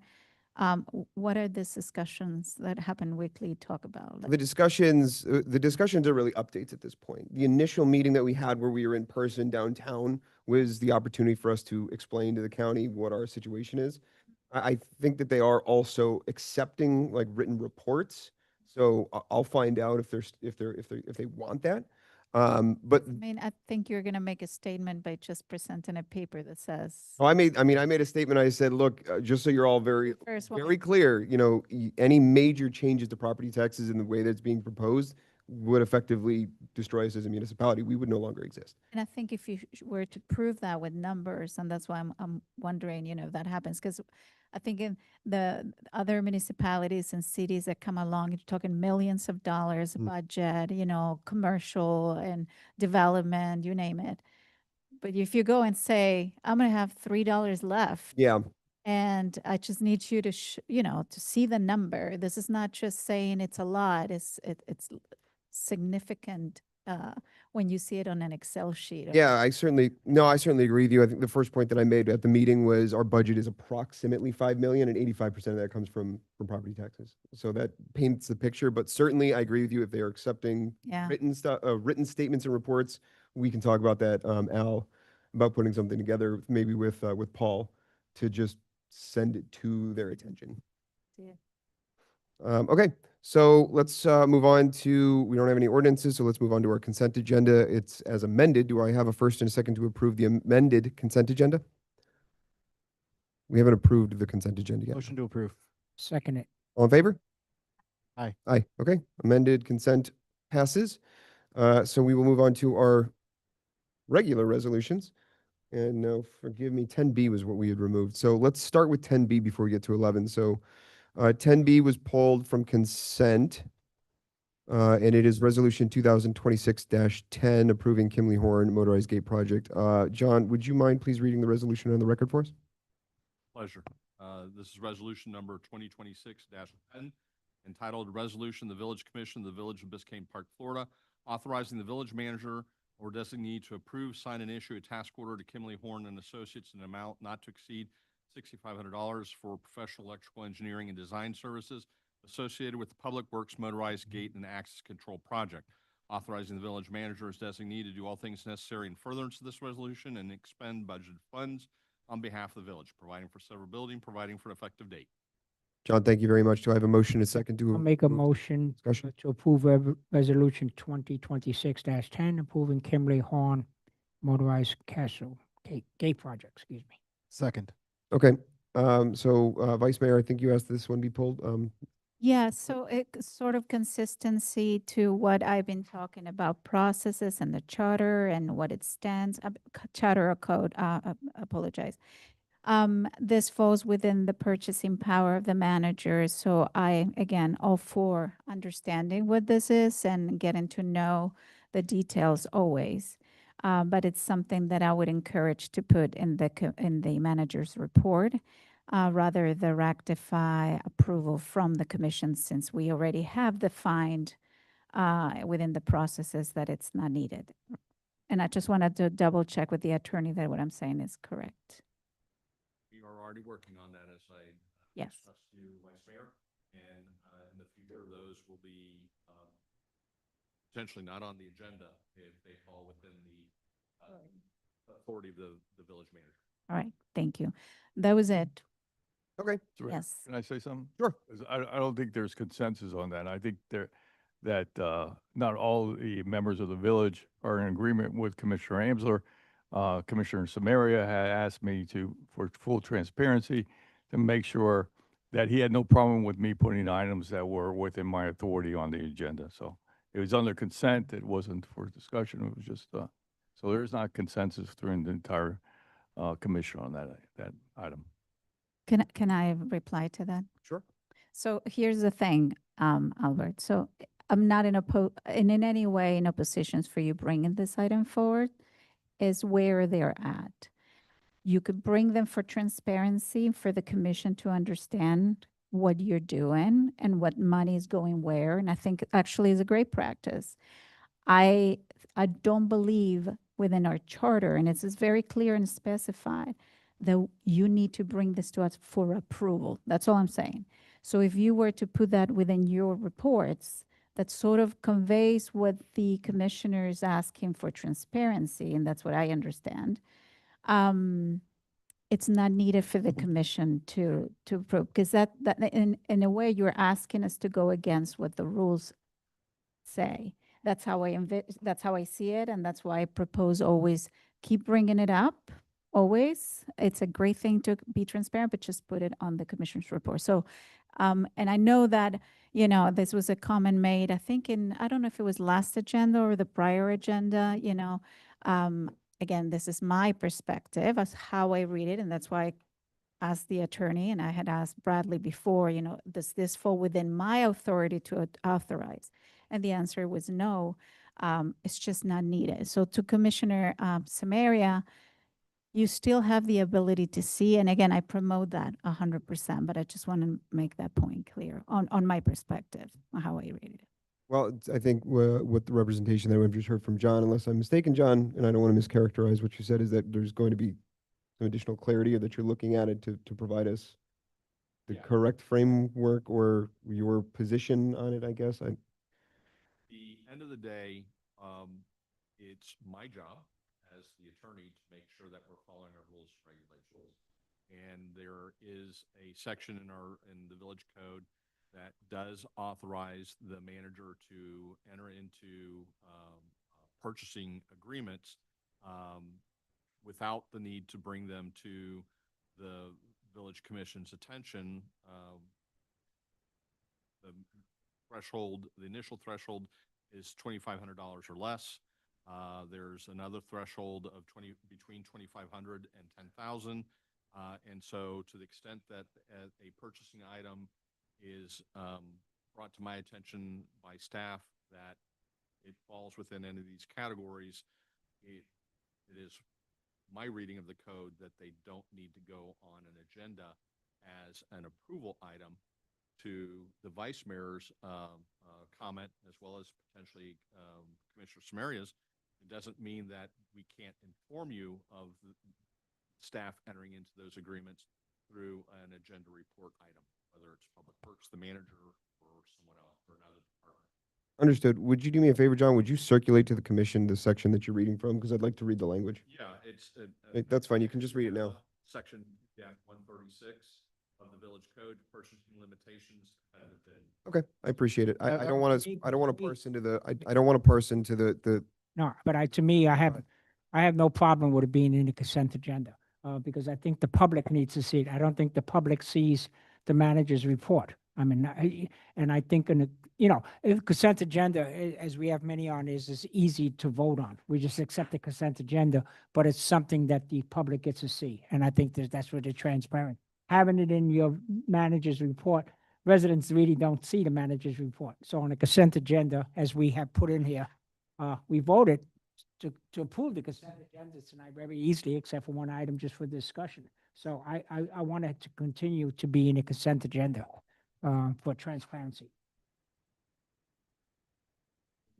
What are these discussions that happen weekly talk about? The discussions are really updates at this point. The initial meeting that we had where we were in person downtown was the opportunity for us to explain to the county what our situation is. I think that they are also accepting like written reports. So I'll find out if they want that. But I mean, I think you're going to make a statement by just presenting a paper that says. I made a statement. I said, look, just so you're all very clear, any major changes to property taxes in the way that it's being proposed would effectively destroy us as a municipality. We would no longer exist. And I think if you were to prove that with numbers, and that's why I'm wondering, if that happens, because I think in the other municipalities and cities that come along, you're talking millions of dollars budget, commercial and development, you name it. But if you go and say, I'm going to have $3 left. Yeah. And I just need you to, to see the number. This is not just saying it's a lot, it's significant when you see it on an Excel sheet. Yeah, I certainly agree with you. I think the first point that I made at the meeting was our budget is approximately 5 million and 85% of that comes from property taxes. So that paints the picture, but certainly I agree with you if they are accepting Yeah. written statements and reports, we can talk about that, Al, about putting something together, maybe with Paul, to just send it to their attention. Yeah. Okay, so let's move on to, we don't have any ordinances, so let's move on to our consent agenda. It's as amended. Do I have a first and a second to approve the amended consent agenda? We haven't approved the consent agenda yet. Motion to approve. Second it. All in favor? Aye. Aye, okay. Amended consent passes. So we will move on to our regular resolutions. And now, forgive me, 10B was what we had removed. So let's start with 10B before we get to 11. So 10B was pulled from consent, and it is Resolution 2026-10 approving Kimley Horn Motorized Gate Project. John, would you mind please reading the resolution on the record for us? Pleasure. This is resolution number 2026-10, entitled Resolution, the Village Commission of the Village of Biscayne Park, Florida, authorizing the village manager or designee to approve, sign, and issue a task order to Kimley Horn and Associates in an amount not to exceed $6,500 for professional electrical engineering and design services associated with the Public Works Motorized Gate and Access Control Project, authorizing the village manager as designee to do all things necessary in furtherance of this resolution and expend budgeted funds on behalf of the village, providing for severability and providing for an effective date. John, thank you very much. Do I have a motion and a second to? I'll make a move- motion discussion? to approve resolution 2026-10, approving Kimley Horn Motorized Castle Gate Project, excuse me. Second. Okay, so Vice Mayor, I think you asked this one be pulled. Yeah, so sort of consistency to what I've been talking about, processes and the charter and what it stands, charter or code, apologize. This falls within the purchasing power of the manager. So I, again, all for understanding what this is and getting to know the details always. But it's something that I would encourage to put in the manager's report, rather than rectify approval from the commission, since we already have defined within the processes that it's not needed. And I just wanted to double check with the attorney that what I'm saying is correct. We are already working on that, as I Yes. discussed to Vice Mayor, and in the future, those will be potentially not on the agenda if they fall within the authority of the village manager. All right, thank you. That was it. Okay, Yes. Can I say something? Sure. 'Cause I don't think there's consensus on that. I think that not all the members of the village are in agreement with Commissioner Amsler. Commissioner Samaria had asked me for full transparency, to make sure that he had no problem with me putting items that were within my authority on the agenda. So it was under consent. It wasn't for discussion. It was just, so there is not consensus during the entire commission on that item. Can I reply to that? sure. So here's the thing, Albert. So I'm not in any way in opposition for you bringing this item forward, is where they're at. You could bring them for transparency, for the commission to understand what you're doing and what money is going where. And I think actually is a great practice. I don't believe within our charter, and it's very clear and specified, that you need to bring this to us for approval. That's all I'm saying. So if you were to put that within your reports, that sort of conveys what the commissioner is asking for transparency, and that's what I understand. It's not needed for the commission to approve, because that in a way, you're asking us to go against what the rules say. That's how I see it, and that's why I propose always keep bringing it up. Always, it's a great thing to be transparent, but just put it on the commissioner's report. So, and I know that, this was a comment made, I think I don't know if it was last agenda or the prior agenda, again, this is my perspective as how I read it, and that's why I asked the attorney, and I had asked Bradley before, does this fall within my authority to authorize? And the answer was no, it's just not needed. So to Commissioner Samaria, You still have the ability to see, and again, I promote that 100%, but I just want to make that point clear on my perspective, on how I read it. Well, I think with the representation that we've just heard from John, unless I'm mistaken, John, and I don't want to mischaracterize what you said, is that there's going to be some additional clarity, or that you're looking at it to provide us the Yeah. correct framework or your position on it, I guess. The end of the day, it's my job as the attorney to make sure that we're following our rules and regulations. And there is a section in the village code that does authorize the manager to enter into purchasing agreements without the need to bring them to the village commission's attention. The the initial threshold is $2,500 or less. There's another threshold of between 2,500 and 10,000. And so to the extent that a purchasing item is brought to my attention by staff that it falls within any of these categories, it is my reading of the code that they don't need to go on an agenda as an approval item. To the vice mayor's comment, as well as potentially Commissioner Samaria's, it doesn't mean that we can't inform you of the staff entering into those agreements through an agenda report item, whether it's Public Works, the manager, or someone else, or another department. Understood. Would you do me a favor, John? Would you circulate to the commission the section that you're reading from? Because I'd like to read the language. Yeah, it's. That's fine. You can just read it now. Section 136 of the village code, purchasing limitations. Okay, I appreciate it. I don't want to, me- I don't want to me- parse into I don't want to parse into the, No, but to me, I have no problem with it being in the consent agenda, because I think the public needs to see it. I don't think the public sees the manager's report. I mean, and I think if consent agenda, as we have many on, is easy to vote on. We just accept the consent agenda, but it's something that the public gets to see. And I think that's where they're transparent. Having it in your manager's report, residents really don't see the manager's report. So on the consent agenda, as we have put in here, we voted to approve the consent agenda tonight very easily, except for one item just for discussion. So I want it to continue to be in the consent agenda for transparency.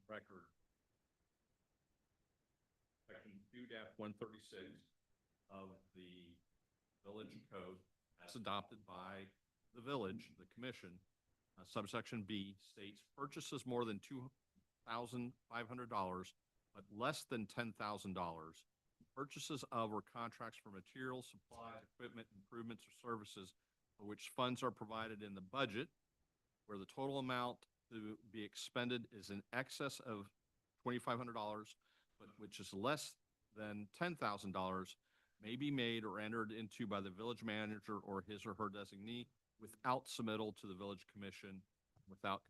Record. Section 2-136 of the village code, as adopted by the village, the commission, subsection B states purchases more than $2,500, but less than $10,000. Purchases of or contracts for materials, supplies, equipment, improvements, or services for which funds are provided in the budget, where the total amount to be expended is in excess of $2,500, but which is less than $10,000, may be made or entered into by the village manager or his or her designee without submittal to the village commission, without.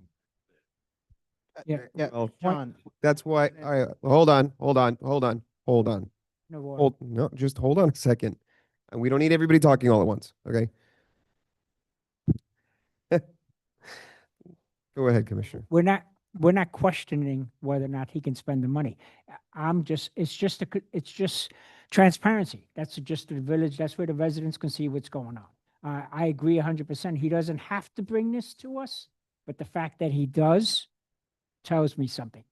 Yeah. well, John, that's why, hold on. No water. No, just hold on a second. And we don't need everybody talking all at once, okay? Go ahead, Commissioner. We're not questioning whether or not he can spend the money. It's just transparency. That's just the village. That's where the residents can see what's going on. I agree 100%. He doesn't have to bring this to us, but the fact that he does tells me something.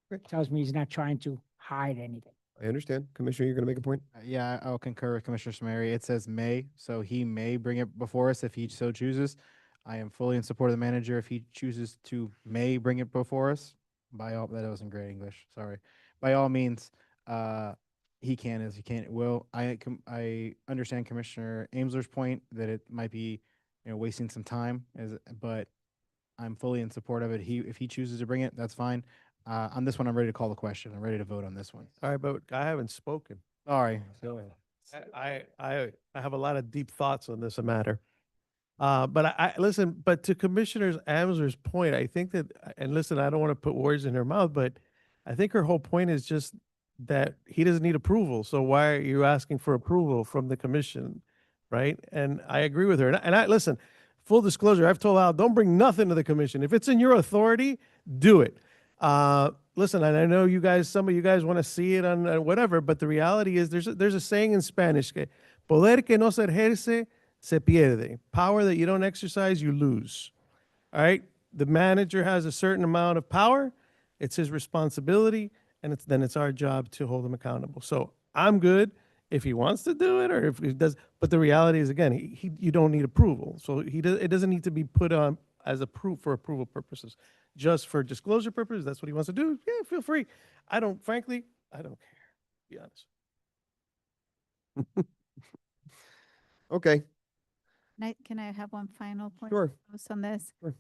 It tells me he's not trying to hide anything. I understand. Commissioner, you're going to make a point? yeah, I'll concur with Commissioner Samari. It says may, so he may bring it before us if he so chooses. I am fully in support of the manager if he chooses to may bring it before us. That wasn't great English, sorry. By all means, he can as he can will. I understand Commissioner Amesler's point that it might be, wasting some time, but I'm fully in support of it. If he chooses to bring it, that's fine. On this one, I'm ready to call the question. I'm ready to vote on this one. All right, but I haven't spoken. Sorry. Go ahead. I have a lot of deep thoughts on this matter. But I listen, but to Commissioner Amsler's point, I think that, and listen, I don't want to put words in her mouth, but I think her whole point is just that he doesn't need approval. So why are you asking for approval from the commission? Right? And I agree with her. And I listen, full disclosure, I've told Al, don't bring nothing to the commission. If it's in your authority, do it. Listen, and I know you guys, some of you guys want to see it on whatever, but the reality is there's a saying in Spanish, que poder que no se ejerce, se pierde. Power that you don't exercise, you lose. All right? The manager has a certain amount of power. It's his responsibility, and then it's our job to hold him accountable. So I'm good if he wants to do it or if he does. But the reality is, again, you don't need approval. So it doesn't need to be put on as for approval purposes. Just for disclosure purposes, that's what he wants to do. Yeah, feel free. Frankly, I don't care, to be honest. Okay, Can I have one final point? Sure. On this? Sure.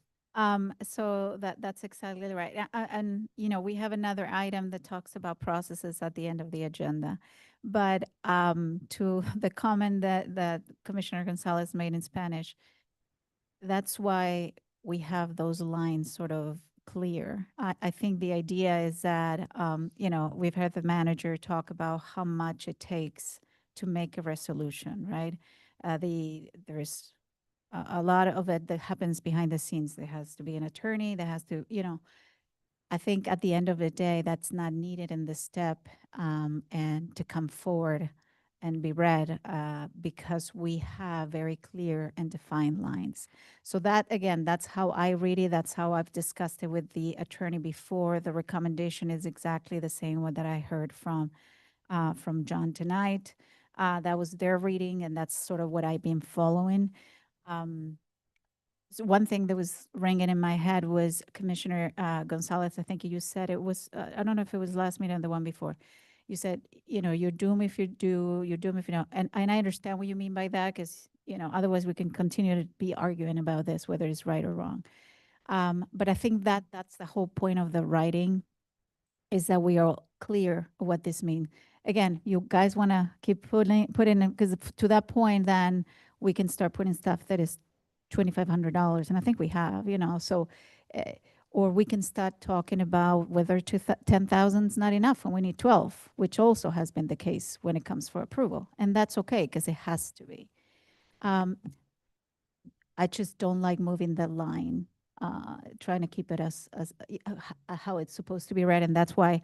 So that's exactly right. And, you know, we have another item that talks about processes at the end of the agenda. But to the comment that Commissioner Gonzalez made in Spanish, that's why we have those lines sort of clear. I think the idea is that, you know, we've heard the manager talk about how much it takes to make a resolution, right? There's a lot of it that happens behind the scenes. There has to be an attorney, there has to, you know, I think at the end of the day, that's not needed in this step, and to come forward and be read, because we have very clear and defined lines. So that, again, that's how I read it. That's how I've discussed it with the attorney before. The recommendation is exactly the same one that I heard from John tonight. That was their reading, and that's sort of what I've been following. So one thing that was ringing in my head was Commissioner Gonzalez, I think you said it was, I don't know if it was last meeting or the one before. You said, you know, you're doomed if you do, you're doomed if you don't. And I understand what you mean by that, because, you know, otherwise we can continue to be arguing about this, whether it's right or wrong. But I think that's the whole point of the writing, is that we are clear what this means. Again, you guys want to keep putting, because to that point, then we can start putting stuff that is $2,500, and I think we have, you know, so, or we can start talking about whether 10,000 is not enough and we need 12, which also has been the case when it comes for approval, and that's okay, because it has to be. I just don't like moving the line, trying to keep it as how it's supposed to be read, and that's why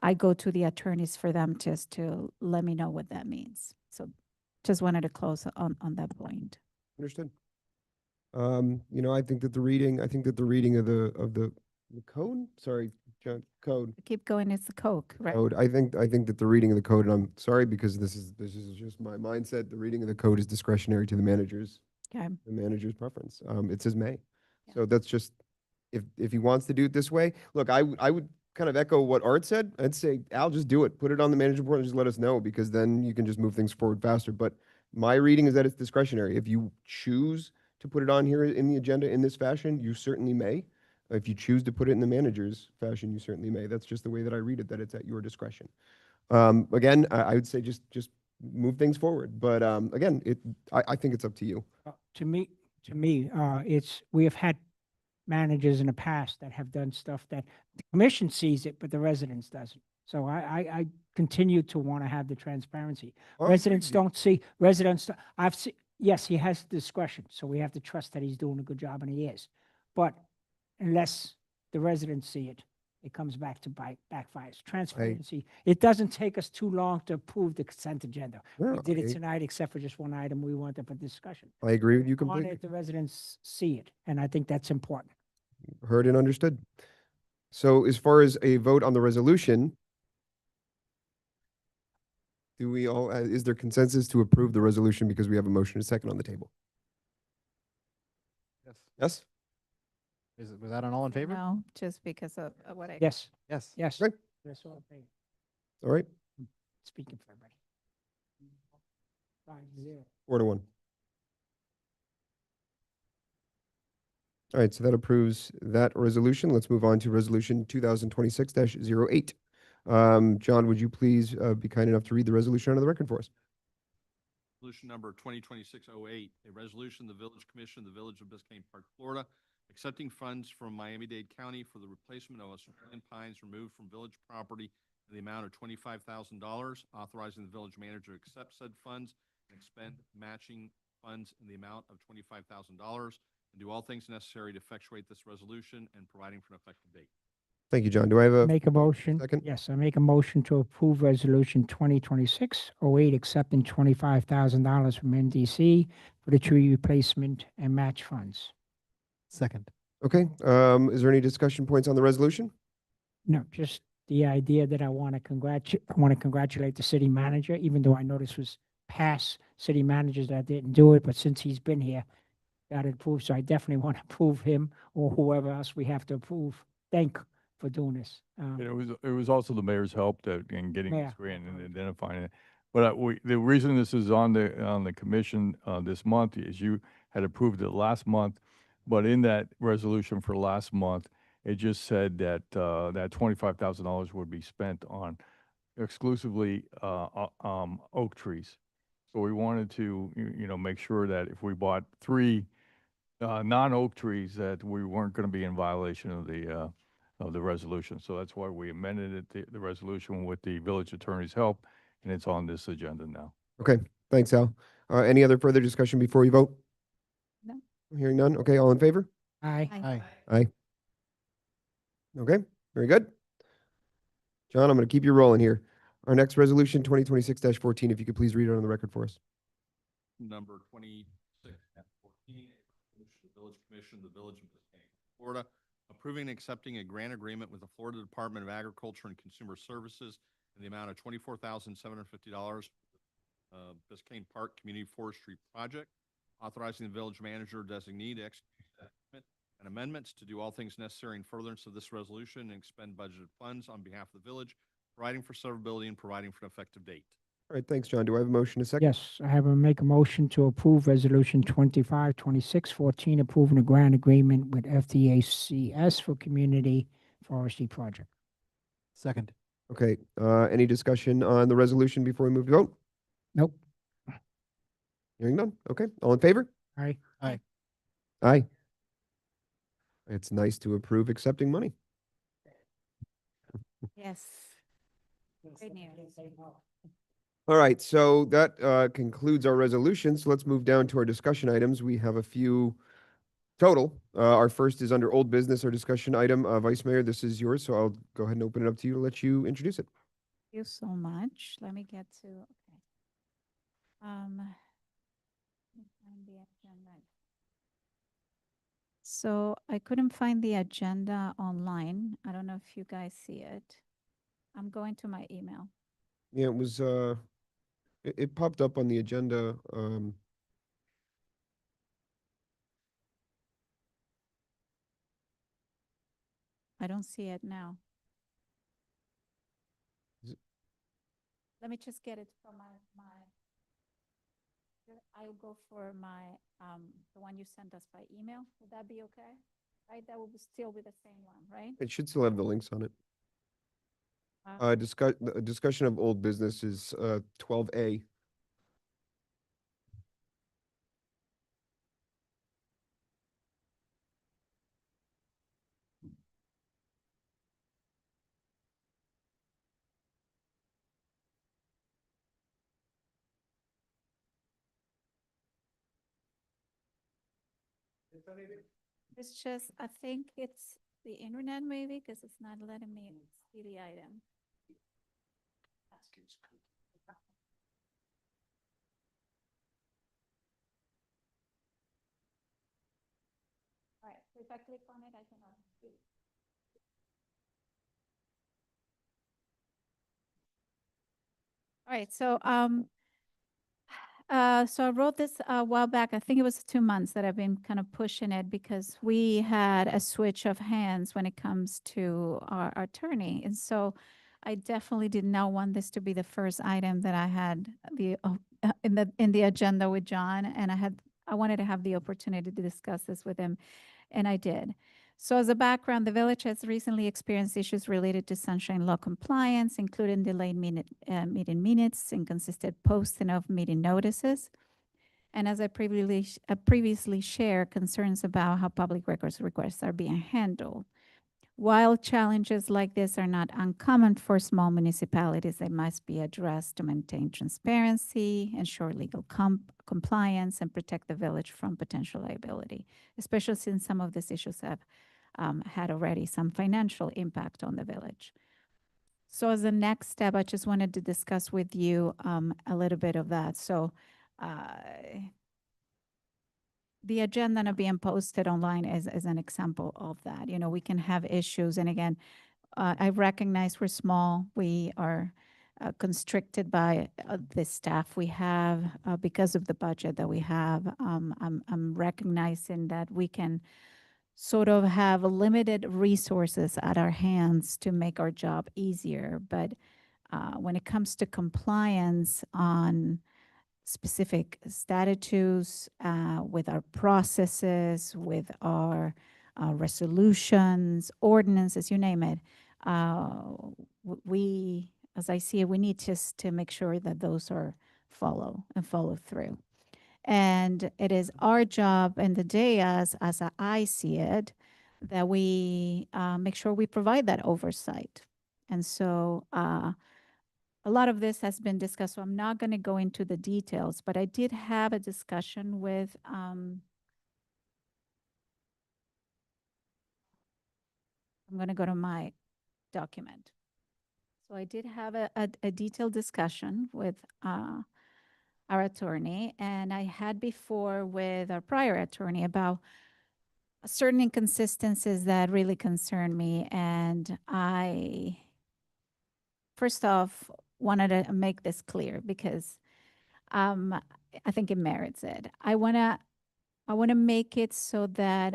I go to the attorneys for them just to let me know what that means. So just wanted to close on that point. understood. You know, I think that the reading of the code, sorry, John, code. Keep going, it's the Coke, right? Code. I think that the reading of the code, and I'm sorry because this is just my mindset. The reading of the code is discretionary to the manager's Okay. preference. It says may, Yeah. so that's just if he wants to do it this way. Look, I would kind of echo what Art said. I'd say Al, just do it. Put it on the manager board and just let us know, because then you can just move things forward faster. But my reading is that it's discretionary. If you choose to put it on here in the agenda in this fashion, you certainly may. If you choose to put it in the manager's fashion, you certainly may. That's just the way that I read it, that it's at your discretion. Again, I would say just move things forward. But again, I think it's up to you. To me, we have had managers in the past that have done stuff that the commission sees it, but the residents doesn't. So I continue to want to have the transparency. Residents don't see, I've seen, yes, he has discretion, so we have to trust that he's doing a good job, and he is. But unless the residents see it, it comes back to backfires. Transparency. It doesn't take us too long to approve the consent agenda. No, We did it tonight, except for just one item we wanted for discussion. I agree with you I wanted completely. the residents see it, and I think that's important. Heard and understood. So as far as a vote on the resolution, do we all, is there consensus to approve the resolution because we have a motion and a second on the table? Yes. Yes? Was that an all in favor? No, just because of what I. Yes, Yes. yes. Right. That's all I'm saying. All right, Speaking for everybody. 5-0. 4-1. All right, so that approves that resolution. Let's move on to resolution 2026-08. John, would you please be kind enough to read the resolution onto the record for us? Resolution number 2026-08, a resolution, the Village Commission of the Village of Biscayne Park, Florida, accepting funds from Miami-Dade County for the replacement of Australian pines removed from village property in the amount of $25,000, authorizing the village manager to accept said funds and expend matching funds in the amount of $25,000, and do all things necessary to effectuate this resolution and providing for an effective date. Thank you, John. Do I have a? Make a motion. second? Yes, I make a motion to approve resolution 2026-08, accepting $25,000 from NDC for the tree replacement and match funds. Second. Okay, is there any discussion points on the resolution? No, just the idea that I want to congratulate the city manager, even though I know this was past city managers that didn't do it, but since he's been here, got it approved. So I definitely want to approve him or whoever else we have to approve. Thank for doing this. And it was also the mayor's help that in getting Yeah. this grant and identifying it. But the reason this is on the commission this month is you had approved it last month, but in that resolution for last month, it just said that that $25,000 would be spent on exclusively oak trees. So we wanted to make sure that if we bought 3 non-oak trees, that we weren't going to be in violation of the resolution. So that's why we amended it, the resolution with the village attorney's help, and it's on this agenda now. Okay, thanks, Al. Any other further discussion before we vote? No. Hearing none. Okay, all in favor? Aye. Aye. Aye. Okay, very good. John, I'm going to keep you rolling here. Our next resolution, 2026-14, if you could please read it on the record for us. Number 26-14, Village Commission, the Village of Biscayne, Florida, approving and accepting a grant agreement with the Florida Department of Agriculture and Consumer Services in the amount of $24,750, Biscayne Park Community Forestry Project, authorizing the village manager designee to execute that agreement and amendments to do all things necessary in furtherance of this resolution and expend budgeted funds on behalf of the village, providing for severability and providing for an effective date. All right, thanks, John. Do I have a motion a second? Yes, I have make a motion to approve resolution 25-26-14, approving a grant agreement with FDACS for community forestry project. Second. Okay, any discussion on the resolution before we move to vote? Nope. Hearing none. Okay, all in favor? Aye. Aye. It's nice to approve accepting money. Yes. Great news. All right, so that concludes our resolution. So let's move down to our discussion items. We have a few total. Our first is under old business, our discussion item. Vice Mayor, this is yours, so I'll go ahead and open it up to you to let you introduce it. Thank you so much. Let me get to, okay. Let me find the agenda. So I couldn't find the agenda online. I don't know if you guys see it. I'm going to my email. Yeah, it was, it popped up on the agenda. I don't see it now. Is it- Let me just get it from I'll go for my, the one you sent us by email. Would that be okay? Right, that will still be the same one, right? It should still have the links on it. Uh, Discussion of old business is 12A. It's just, I think it's the internet maybe, because it's not letting me see the item. All right, so if I click on it, I can also see it. All right, so so I wrote this a while back. I think it was 2 months that I've been kind of pushing it because we had a switch of hands when it comes to our attorney. And so I definitely did not want this to be the first item that I had in the agenda with John. And I wanted to have the opportunity to discuss this with him, and I did. So as a background, the village has recently experienced issues related to sunshine law compliance, including delayed meeting minutes, inconsistent posting of meeting notices. And as I previously shared, concerns about how public records requests are being handled. While challenges like this are not uncommon for small municipalities, they must be addressed to maintain transparency, ensure legal compliance, and protect the village from potential liability, especially since some of these issues have had already some financial impact on the village. So as a next step, I just wanted to discuss with you a little bit of that. So the agenda not being posted online is an example of that. You know, we can have issues. And again, I recognize we're small. We are constricted by the staff we have because of the budget that we have. I'm recognizing that we can sort of have limited resources at our hands to make our job easier. But when it comes to compliance on specific statutes, with our processes, with our resolutions, ordinances, you name it, we, as I see it, we need just to make sure that those are follow through. And it is our job in the day, as I see it, that we make sure we provide that oversight. And so a lot of this has been discussed, so I'm not going to go into the details, but I did have a discussion with I'm going to go to my document. So I did have a detailed discussion with our attorney, and I had before with our prior attorney about certain inconsistencies that really concern me. And I, first off, wanted to make this clear because I think it merits it. I want to make it so that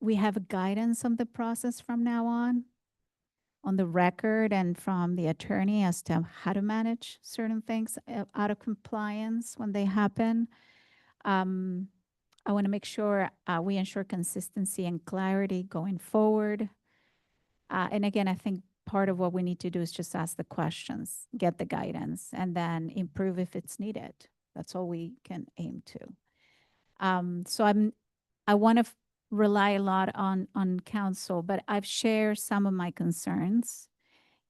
we have guidance on the process from now on the record and from the attorney as to how to manage certain things out of compliance when they happen. I want to make sure we ensure consistency and clarity going forward. And again, I think part of what we need to do is just ask the questions, get the guidance, and then improve if it's needed. That's all we can aim to. So I want to rely a lot on counsel, but I've shared some of my concerns.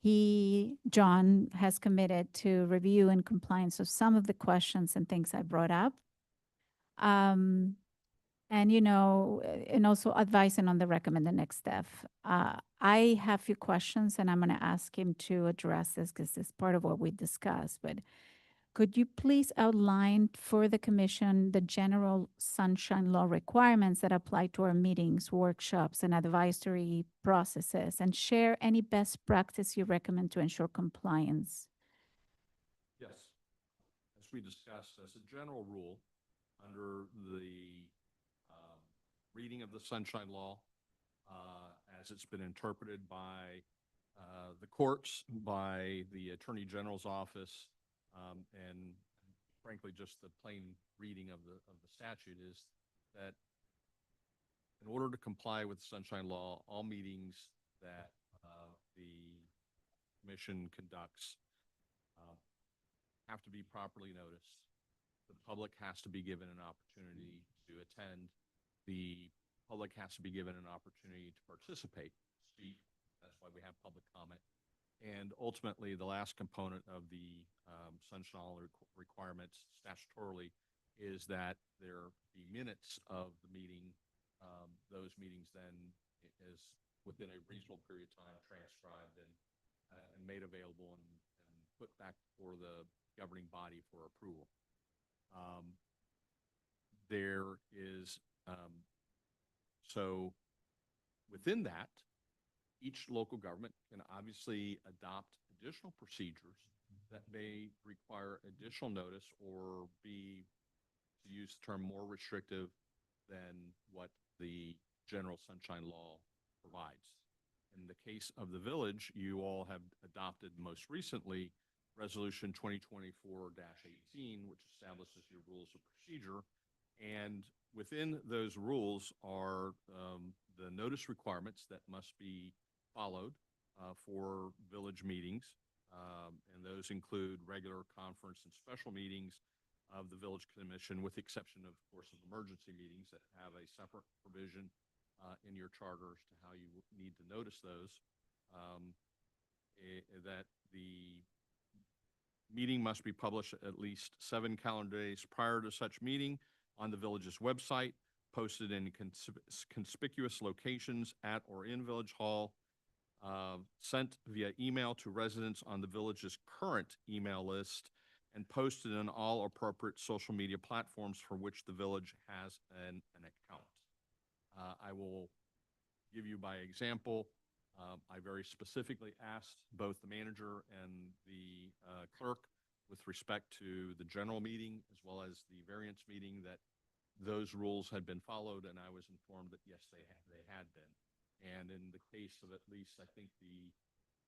John has committed to review and compliance of some of the questions and things I brought up. And, you know, and also advising on the recommended next step. I have a few questions and I'm going to ask him to address this because it's part of what we discussed. But could you please outline for the commission the general sunshine law requirements that apply to our meetings, workshops, and advisory processes, and share any best practice you recommend to ensure compliance? Yes. As we discussed, as a general rule, under the reading of the Sunshine Law, as it's been interpreted by the courts, by the Attorney General's office, and frankly, just the plain reading of the statute is that in order to comply with the Sunshine Law, all meetings that the commission conducts have to be properly noticed. The public has to be given an opportunity to attend. The public has to be given an opportunity to participate, speak. That's why we have public comment. And ultimately, the last component of the sunshine law requirements statutorily is that there be minutes of the meeting. Those meetings then is within a reasonable period of time transcribed and made available and put back for the governing body for approval. There is so within that, each local government can obviously adopt additional procedures that may require additional notice or be, to use the term, more restrictive than what the general sunshine law provides. In the case of the village, you all have adopted most recently Resolution 2024-18, which establishes your rules of procedure. And within those rules are the notice requirements that must be followed for village meetings. And those include regular conference and special meetings of the village commission, with the exception, of course, of emergency meetings that have a separate provision in your charter as to how you need to notice those. That the meeting must be published at least 7 calendar days prior to such meeting on the village's website, posted in conspicuous locations at or in Village Hall, sent via email to residents on the village's current email list, and posted on all appropriate social media platforms for which the village has an account. I will give you by example. I very specifically asked both the manager and the clerk with respect to the general meeting as well as the variance meeting that those rules had been followed, and I was informed that yes, they had been. And in the case of at least, I think, the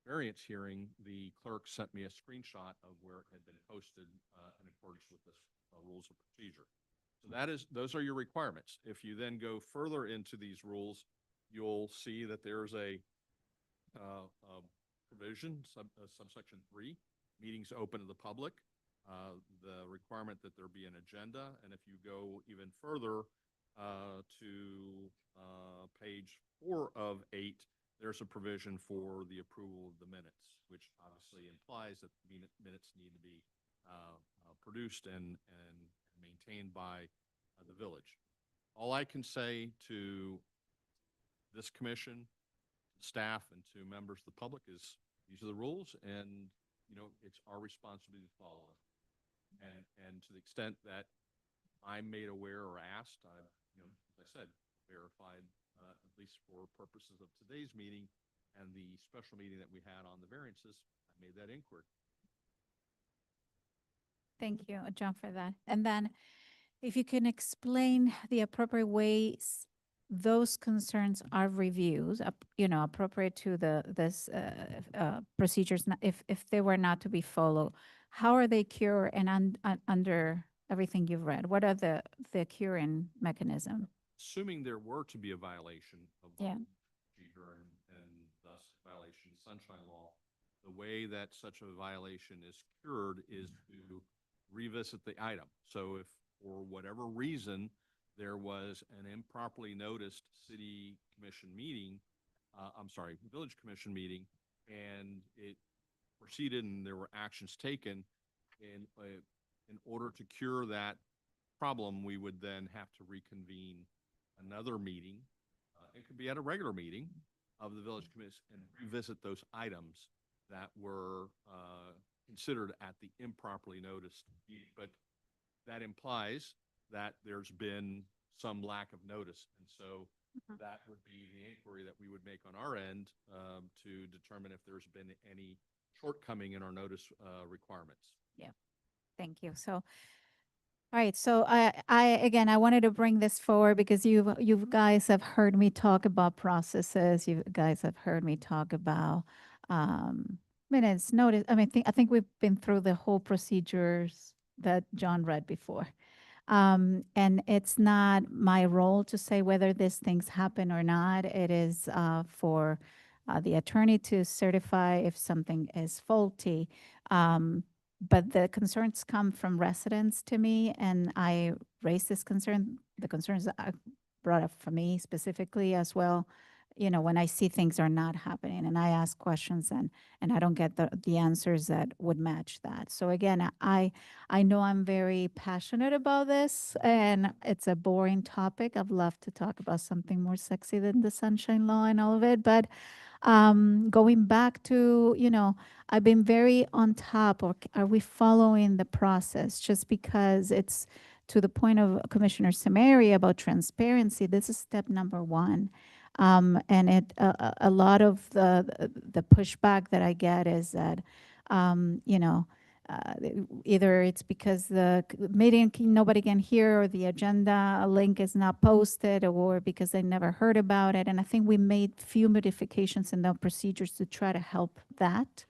variance hearing, the clerk sent me a screenshot of where it had been posted in accordance with the rules of procedure. So those are your requirements. If you then go further into these rules, you'll see that there's a provision, subsection 3, meetings open to the public, the requirement that there be an agenda, and if you go even further to page 4 of 8, there's a provision for the approval of the minutes, which obviously implies that minutes need to be produced and maintained by the village. All I can say to this commission, staff, and to members of the public is these are the rules, and it's our responsibility to follow them. And to the extent that I'm made aware or asked, I've, as I said, verified, at least for purposes of today's meeting and the special meeting that we had on the variances, I made that inquiry. Thank you, John, for that. And then if you can explain the appropriate ways those concerns are reviewed, appropriate to this procedures, if they were not to be followed, how are they cured and under everything you've read? What are the curing mechanism? Assuming there were to be a violation of Yeah. procedure and thus violation of sunshine law, the way that such a violation is cured is to revisit the item. So if for whatever reason there was an improperly noticed city commission meeting, village commission meeting, and it proceeded and there were actions taken, in order to cure that problem, we would then have to reconvene another meeting. It could be at a regular meeting of the village commission and revisit those items that were considered at the improperly noticed meeting. But that implies that there's been some lack of notice. And so that would be the inquiry that we would make on our end to determine if there's been any shortcoming in our notice requirements. Yeah, thank you. So, all right. So I wanted to bring this forward because you guys have heard me talk about processes. You guys have heard me talk about minutes, notice. I think we've been through the whole procedures that John read before. And it's not my role to say whether these things happen or not. It is for the attorney to certify if something is faulty. But the concerns come from residents to me, and I raised this concern, the concerns that I brought up for me specifically as well. When I see things are not happening and I ask questions and I don't get the answers that would match that. So again, I know I'm very passionate about this and it's a boring topic. I'd love to talk about something more sexy than the sunshine law and all of it. But going back to, I've been very on top, or are we following the process? Just because it's to the point of Commissioner Samari about transparency, this is step number 1. And a lot of the pushback that I get is that, either it's because the meeting nobody can hear, or the agenda link is not posted, or because they never heard about it. And I think we made few modifications in the procedures to try to help that.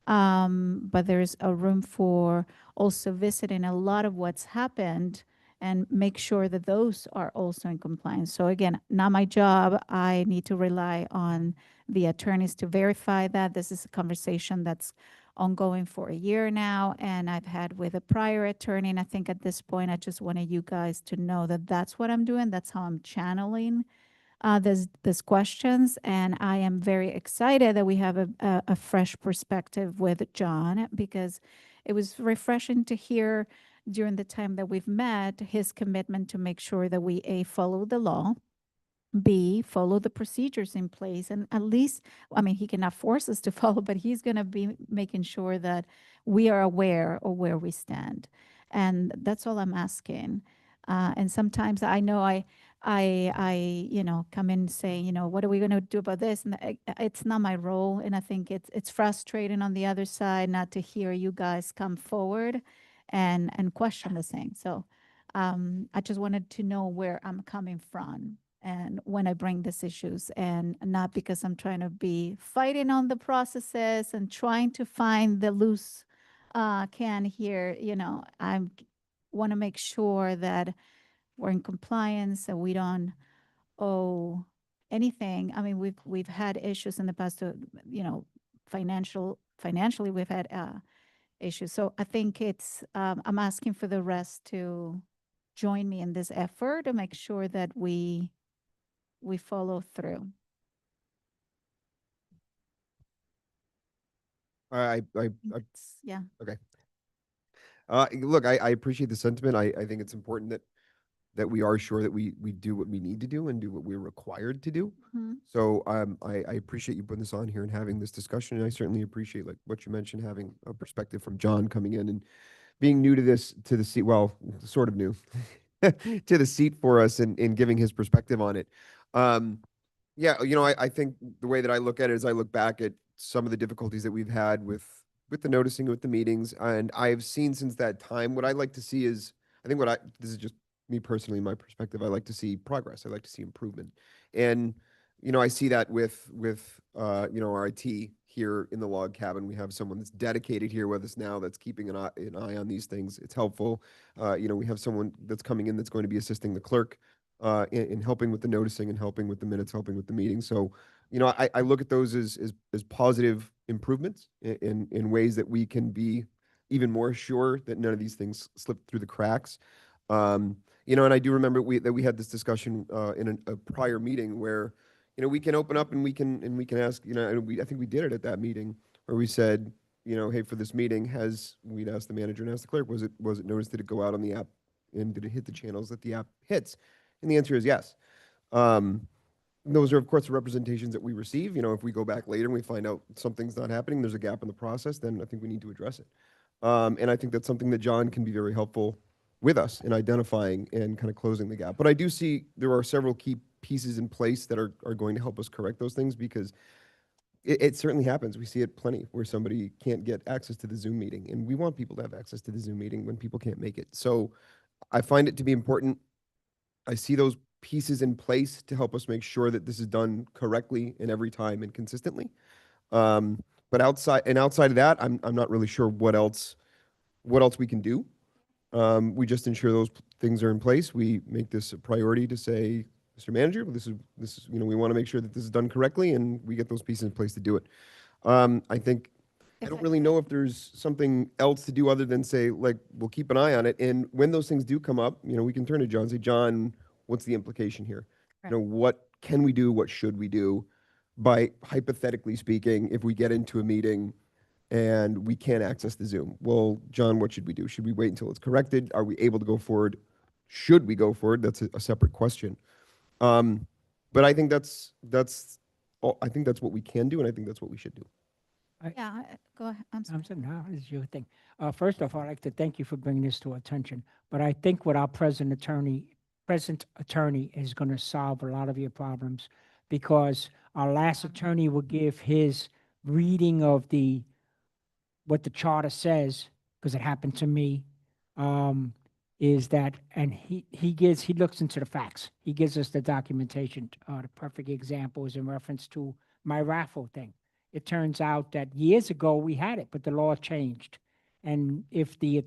But there's a room for also visiting a lot of what's happened and make sure that those are also in compliance. So again, not my job. I need to rely on the attorneys to verify that. This is a conversation that's ongoing for a year now, and I've had with a prior attorney. And I think at this point, I just wanted you guys to know that that's what I'm doing. That's how I'm channeling these questions. And I am very excited that we have a fresh perspective with John, because it was refreshing to hear during the time that we've met, his commitment to make sure that we, A, follow the law, B, follow the procedures in place, and at least, I mean, he cannot force us to follow, but he's going to be making sure that we are aware of where we stand. And that's all I'm asking. And sometimes I know you know, come in saying, you know, what are we going to do about this? And it's not my role. And I think it's frustrating on the other side not to hear you guys come forward and question the thing. So I just wanted to know where I'm coming from and when I bring these issues, and not because I'm trying to be fighting on the processes and trying to find the loose can here. You know, I want to make sure that we're in compliance and we don't owe anything. I mean, we've had issues in the past, you know, financially we've had issues. So I think it's I'm asking for the rest to join me in this effort to make sure that we follow through. I Yeah. look, I appreciate the sentiment. I think it's important that we are sure that we do what we need to do and do what we're required to do. Mhm. So I appreciate you putting this on here and having this discussion. And I certainly appreciate, like what you mentioned, having a perspective from John coming in and being new to the seat, well, sort of new to the seat for us and giving his perspective on it. Yeah, you know, I think the way that I look at it is I look back at some of the difficulties that we've had with the noticing, with the meetings, and I've seen since that time, what I like to see is, I think this is just me personally, my perspective, I like to see progress. I like to see improvement. And, you know, I see that with you know, our IT here in the log cabin. We have someone that's dedicated here with us now that's keeping an eye on these things. It's helpful. You know, we have someone that's coming in that's going to be assisting the clerk in helping with the noticing and helping with the minutes, helping with the meeting. So, you know, I look at those as positive improvements in ways that we can be even more sure that none of these things slip through the cracks. You know, and I do remember that we had this discussion in a prior meeting where, you know, we can open up and we can ask, you know, and I think we did it at that meeting where we said, you know, hey, for this meeting, we'd ask the manager and ask the clerk, was it noticed, did it go out on the app, and did it hit the channels that the app hits? And the answer is yes. Those are, of course, the representations that we receive. You know, if we go back later and we find out something's not happening, there's a gap in the process, then I think we need to address it. And I think that's something that John can be very helpful with us in identifying and kind of closing the gap. But I do see there are several key pieces in place that are going to help us correct those things, because it certainly happens. We see it plenty where somebody can't get access to the Zoom meeting, and we want people to have access to the Zoom meeting when people can't make it. So I find it to be important. I see those pieces in place to help us make sure that this is done correctly and every time and consistently. But outside of that, I'm not really sure what else we can do. We just ensure those things are in place. We make this a priority to say, Mr. Manager, this is, you know, we want to make sure that this is done correctly, and we get those pieces in place to do it. I think, I don't really know if there's something else to do other than say, like, we'll keep an eye on it. And when those things do come up, you know, we can turn to John and say, John, what's the implication here? You know, what can we do? What should we do? By hypothetically speaking, if we get into a meeting and we can't access the Zoom, well, John, what should we do? Should we wait until it's corrected? Are we able to go forward? Should we go forward? That's a separate question. But I think that's I think that's what we can do, and I think that's what we should do. Yeah, go ahead. I'm sorry. I'm saying, no, this is your thing. First off, I'd like to thank you for bringing this to our attention. But I think what our present attorney is going to solve a lot of your problems, because our last attorney will give his reading of what the charter says, because it happened to me, is that, and he looks into the facts. He gives us the documentation. The perfect example is in reference to my raffle thing. It turns out that years ago we had it, but the law changed. And if the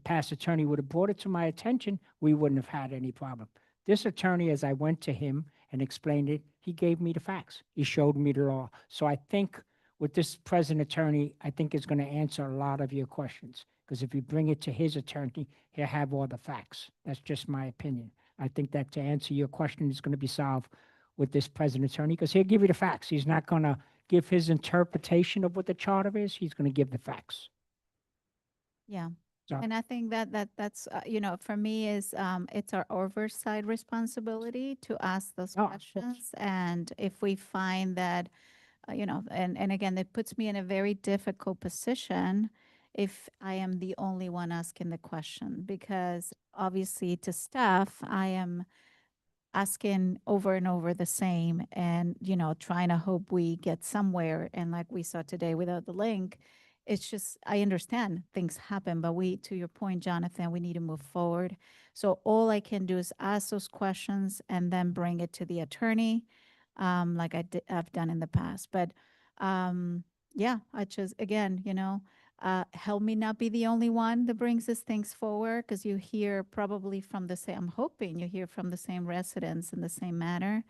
past attorney would have brought it to my attention, we wouldn't have had any problem. This attorney, as I went to him and explained it, he gave me the facts. He showed me the law. So I think with this present attorney, I think is going to answer a lot of your questions. Because if you bring it to his attorney, he'll have all the facts. That's just my opinion. I think that to answer your question is going to be solved with this present attorney, because he'll give you the facts. He's not going to give his interpretation of what the charter is. He's going to give the facts. Yeah. So, And I think that's, you know, for me is, it's our oversight responsibility to ask those Oh, of course. questions. And if we find that, you know, and again, it puts me in a very difficult position if I am the only one asking the question, because obviously to staff, I am asking over and over the same and, you know, trying to hope we get somewhere. And like we saw today without the link, it's just, I understand things happen, but we, to your point, Jonathan, we need to move forward. So all I can do is ask those questions and then bring it to the attorney, like I've done in the past. But yeah, I just, again, you know, help me not be the only one that brings these things forward, because you hear probably from the same, I'm hoping you hear from the same residents in the same manner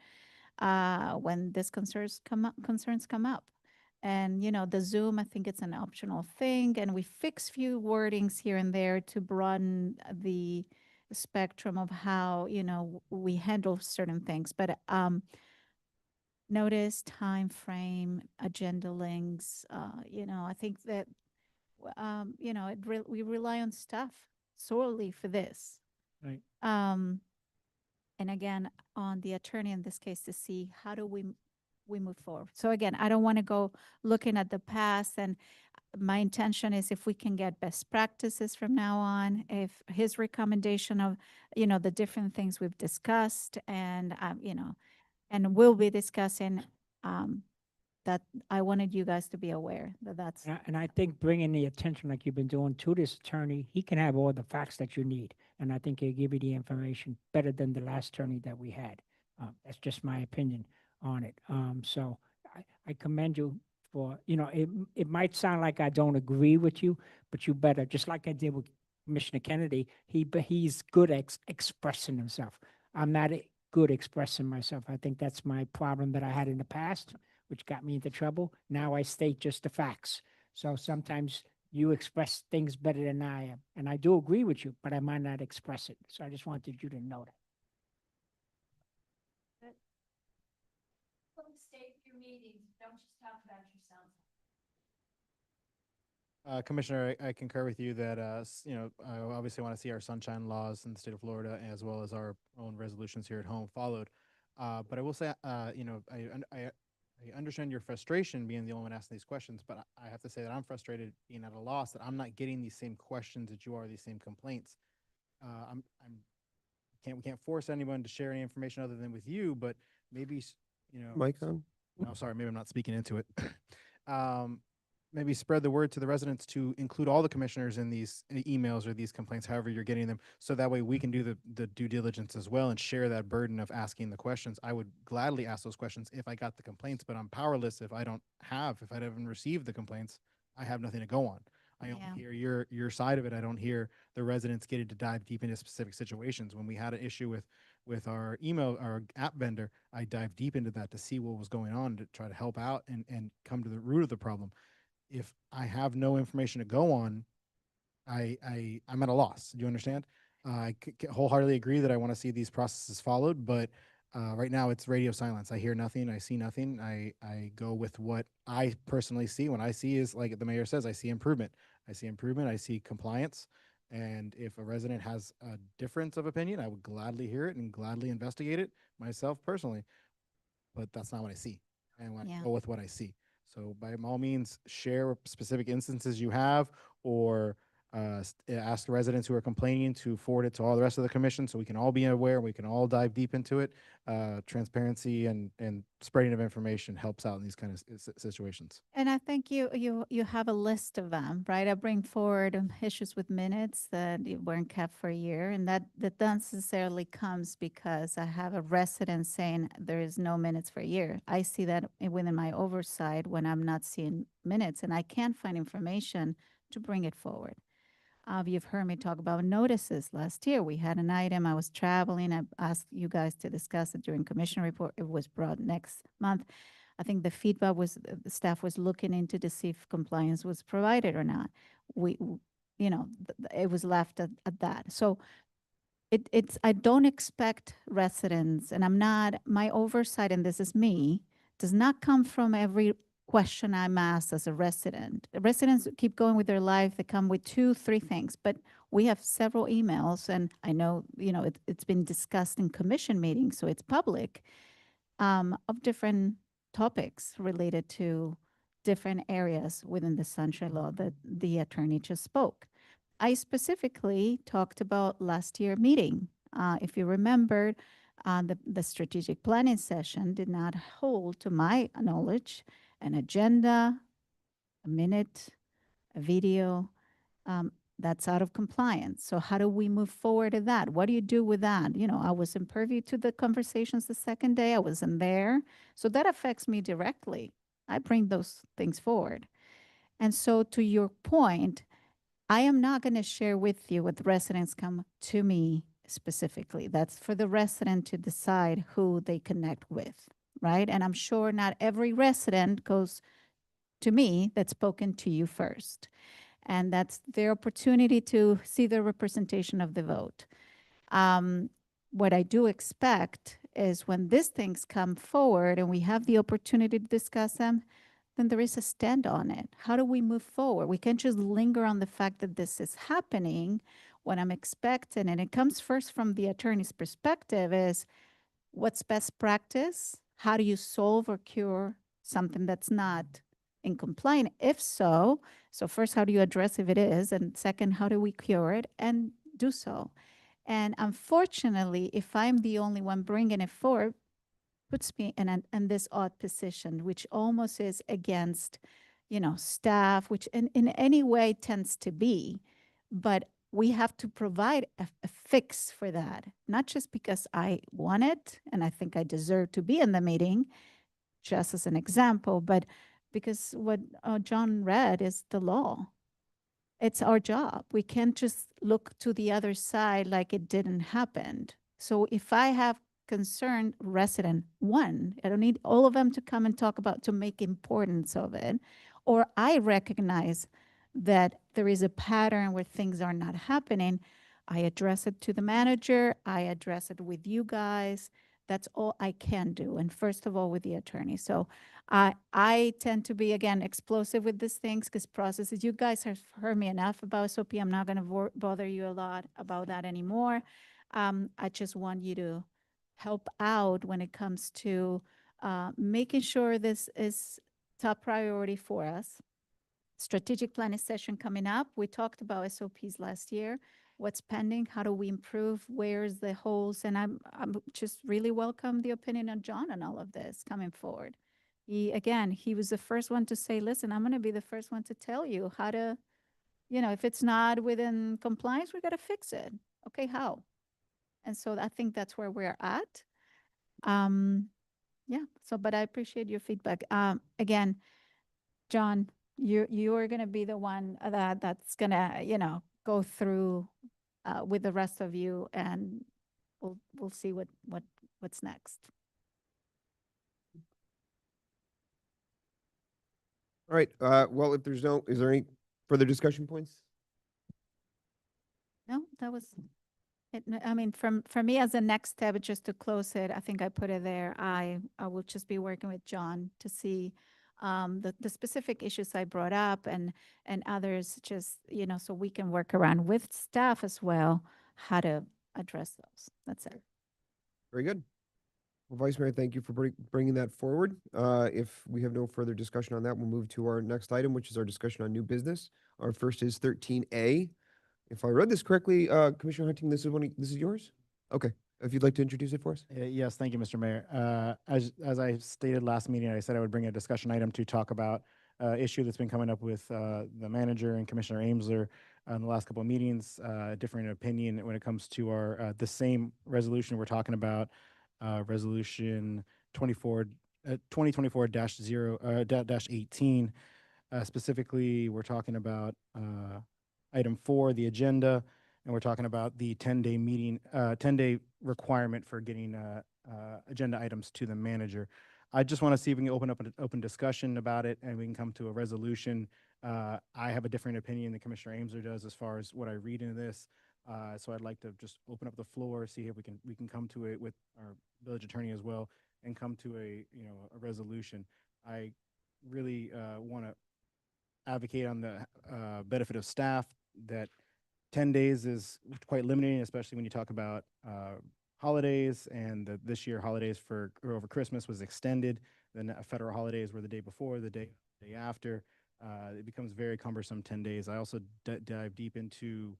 when these concerns come up. And, you know, the Zoom, I think it's an optional thing, and we fix few wordings here and there to broaden the spectrum of how, you know, we handle certain things. But notice, time frame, agenda links, you know, I think that you know, we rely on staff solely for this. Right. And again, on the attorney in this case to see how do we move forward. So again, I don't want to go looking at the past, and my intention is if we can get best practices from now on, if his recommendation of, you know, the different things we've discussed and, you know, and we'll be discussing, that I wanted you guys to be aware that that's. And I think bringing the attention like you've been doing to this attorney, he can have all the facts that you need. And I think he'll give you the information better than the last attorney that we had. That's just my opinion on it. So I commend you for, you know, it might sound like I don't agree with you, but you better, just like I did with Commissioner Kennedy, he's good at expressing himself. I'm not good expressing myself. I think that's my problem that I had in the past, which got me into trouble. Now I state just the facts. So sometimes you express things better than I am. And I do agree with you, but I might not express it. So I just wanted you to know that. Don't state your meetings, don't just talk about yourself. Commissioner, I concur with you that, you know, I obviously want to see our sunshine laws in the state of Florida as well as our own resolutions here at home followed. But I will say, you know, I understand your frustration being the only one asking these questions, but I have to say that I'm frustrated being at a loss that I'm not getting these same questions that you are, these same complaints. We can't force anyone to share any information other than with you, but maybe, you know. Mic on? No, sorry, maybe I'm not speaking into it. Maybe spread the word to the residents to include all the commissioners in these emails or these complaints, however you're getting them, so that way we can do the due diligence as well and share that burden of asking the questions. I would gladly ask those questions if I got the complaints, but I'm powerless if I haven't received the complaints. I have nothing to go on. I only hear your side of it. I don't hear the residents getting to dive deep into specific situations. When we had an issue with our app vendor, I dived deep into that to see what was going on to try to help out and come to the root of the problem. If I have no information to go on, I'm at a loss. Do you understand? I wholeheartedly agree that I want to see these processes followed, but right now it's radio silence. I hear nothing. I see nothing. I go with what I personally see. What I see is, like the mayor says, I see improvement. I see compliance. And if a resident has a difference of opinion, I would gladly hear it and gladly investigate it myself personally. But that's not what I see. I want to go with what I see. So by all means, share specific instances you have, or ask the residents who are complaining to forward it to all the rest of the commission so we can all be aware, we can all dive deep into it. Transparency and spreading of information helps out in these kind of situations. And I think you have a list of them, right? I bring forward issues with minutes that weren't kept for a year, and that not necessarily comes because I have a resident saying there is no minutes for a year. I see that within my oversight when I'm not seeing minutes, and I can't find information to bring it forward. You've heard me talk about notices. Last year, we had an item. I was traveling. I asked you guys to discuss it during commissioner report. It was brought next month. I think the feedback was the staff was looking into to see if compliance was provided or not. You know, it was left at that. So I don't expect residents, and I'm not, my oversight, and this is me, does not come from every question I'm asked as a resident. Residents keep going with their life, they come with 2, 3 things, but we have several emails, and I know, it's been discussed in commission meetings, so it's public, of different topics related to different areas within the sunshine law that the attorney just spoke. I specifically talked about last year meeting. If you remembered, the strategic planning session did not hold, to my knowledge, an agenda, a minute, a video. That's out of compliance. So how do we move forward to that? What do you do with that? I was in purview to the conversations the second day. I wasn't there. So that affects me directly. I bring those things forward. And so to your point, I am not going to share with you what the residents come to me specifically. That's for the resident to decide who they connect with, right? And I'm sure not every resident goes to me that's spoken to you first. And that's their opportunity to see the representation of the vote. What I do expect is when these things come forward and we have the opportunity to discuss them, then there is a stand on it. How do we move forward? We can't just linger on the fact that this is happening when I'm expecting, and it comes first from the attorney's perspective, is what's best practice? How do you solve or cure something that's not in compliance? If so first, how do you address if it is? And second, how do we cure it and do so? And unfortunately, if I'm the only one bringing it forward, puts me in this odd position, which almost is against, staff, which in any way tends to be. But we have to provide a fix for that, not just because I want it and I think I deserve to be in the meeting, just as an example, but because what John read is the law. It's our job. We can't just look to the other side like it didn't happen. So if I have concerned resident 1, I don't need all of them to come and talk about to make importance of it, or I recognize that there is a pattern where things are not happening, I address it to the manager, I address it with you guys. That's all I can do. And first of all, with the attorney. So I tend to be, again, explosive with these things because processes, you guys have heard me enough about SOP. I'm not going to bother you a lot about that anymore. I just want you to help out when it comes to making sure this is top priority for us. Strategic planning session coming up. We talked about SOPs last year. What's pending? How do we improve? Where's the holes? And I'm just really welcome the opinion of John on all of this coming forward. He was the first one to say, listen, I'm going to be the first one to tell you how to, if it's not within compliance, we got to fix it. Okay, how? And so I think that's where we're at. But I appreciate your feedback. Again, John, you are going to be the one that's going to, go through with the rest of you, and we'll see what's next. All right. Well, if is there any further discussion points? No, that was it. I mean, for me as a next step, just to close it, I think I put it there. I will just be working with John to see the specific issues I brought up and others, just, so we can work around with staff as well, how to address those. That's it. Very good. Well, Vice Mayor, thank you for bringing that forward. If we have no further discussion on that, we'll move to our next item, which is our discussion on new business. Our first is 13A. If I read this correctly, Commissioner Hunting, this is yours? Okay. If you'd like to introduce it for us. Yes, thank you, Mr. Mayor. As I stated last meeting, I said I would bring a discussion item to talk about issue that's been coming up with the manager and Commissioner Amsler in the last couple of meetings, differing opinion when it comes to our the same resolution we're talking about, resolution 2024-18. Specifically, we're talking about item 4, the agenda, and we're talking about the 10-day meeting, 10-day requirement for getting agenda items to the manager. I just want to see if we can open up an open discussion about it and we can come to a resolution. I have a different opinion than Commissioner Amsler does as far as what I read into this. So I'd like to just open up the floor, see if we can come to it with our village attorney as well, and come to a resolution. I really want to advocate on the benefit of staff that 10 days is quite limiting, especially when you talk about holidays, and this year holidays for or over Christmas was extended. Then federal holidays were the day before, the day after. It becomes very cumbersome 10 days. I also dive deep into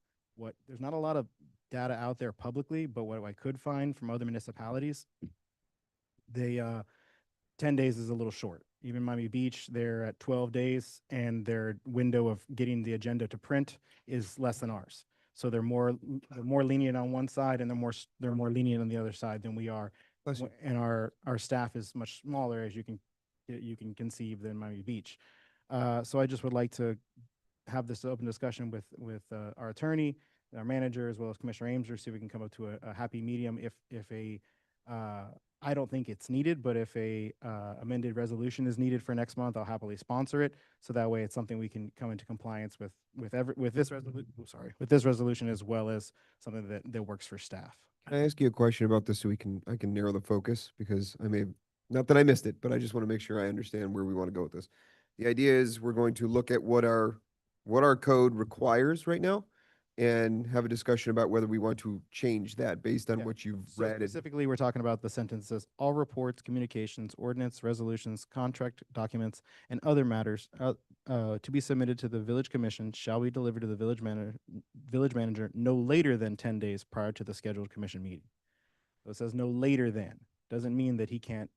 there's not a lot of data out there publicly, but what I could find from other municipalities, they 10 days is a little short. Even Miami Beach, they're at 12 days, and their window of getting the agenda to print is less than ours. So they're more lenient on one side, and they're more lenient on the other side than we are. Bless you. And our staff is much smaller, as you can conceive, than Miami Beach. So I just would like to have this open discussion with our attorney, our manager, as well as Commissioner Amesor, see if we can come up to a happy medium. If I don't think it's needed, but if a amended resolution is needed for next month, I'll happily sponsor it. So that way, it's something we can come into compliance with this resolution. With this resolution, as well as something that works for staff. Can I ask you a question about this so I can narrow the focus, because not that I missed it, but I just want to make sure I understand where we want to go with this. The idea is we're going to look at what our code requires right now and have a discussion about whether we want to change that based on Yeah. what you've So read. specifically, we're talking about the sentences: all reports, communications, ordinance, resolutions, contract documents, and other matters to be submitted to the village commission shall be delivered to the village manager no later than 10 days prior to the scheduled commission meeting. So it says no later than. Doesn't mean that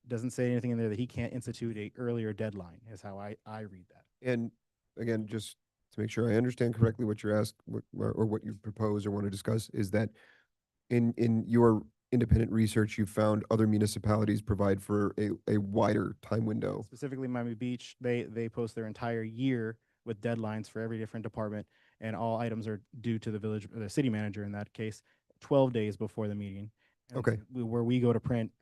doesn't say anything in there that he can't institute a earlier deadline, is how I read that. And again, just to make sure I understand correctly what you're or what you propose or want to discuss, is that in your independent research, you found other municipalities provide for a wider time window. Specifically Miami Beach, they post their entire year with deadlines for every different department, and all items are due to the city manager in that case, 12 days before the meeting. And Okay. where we go to print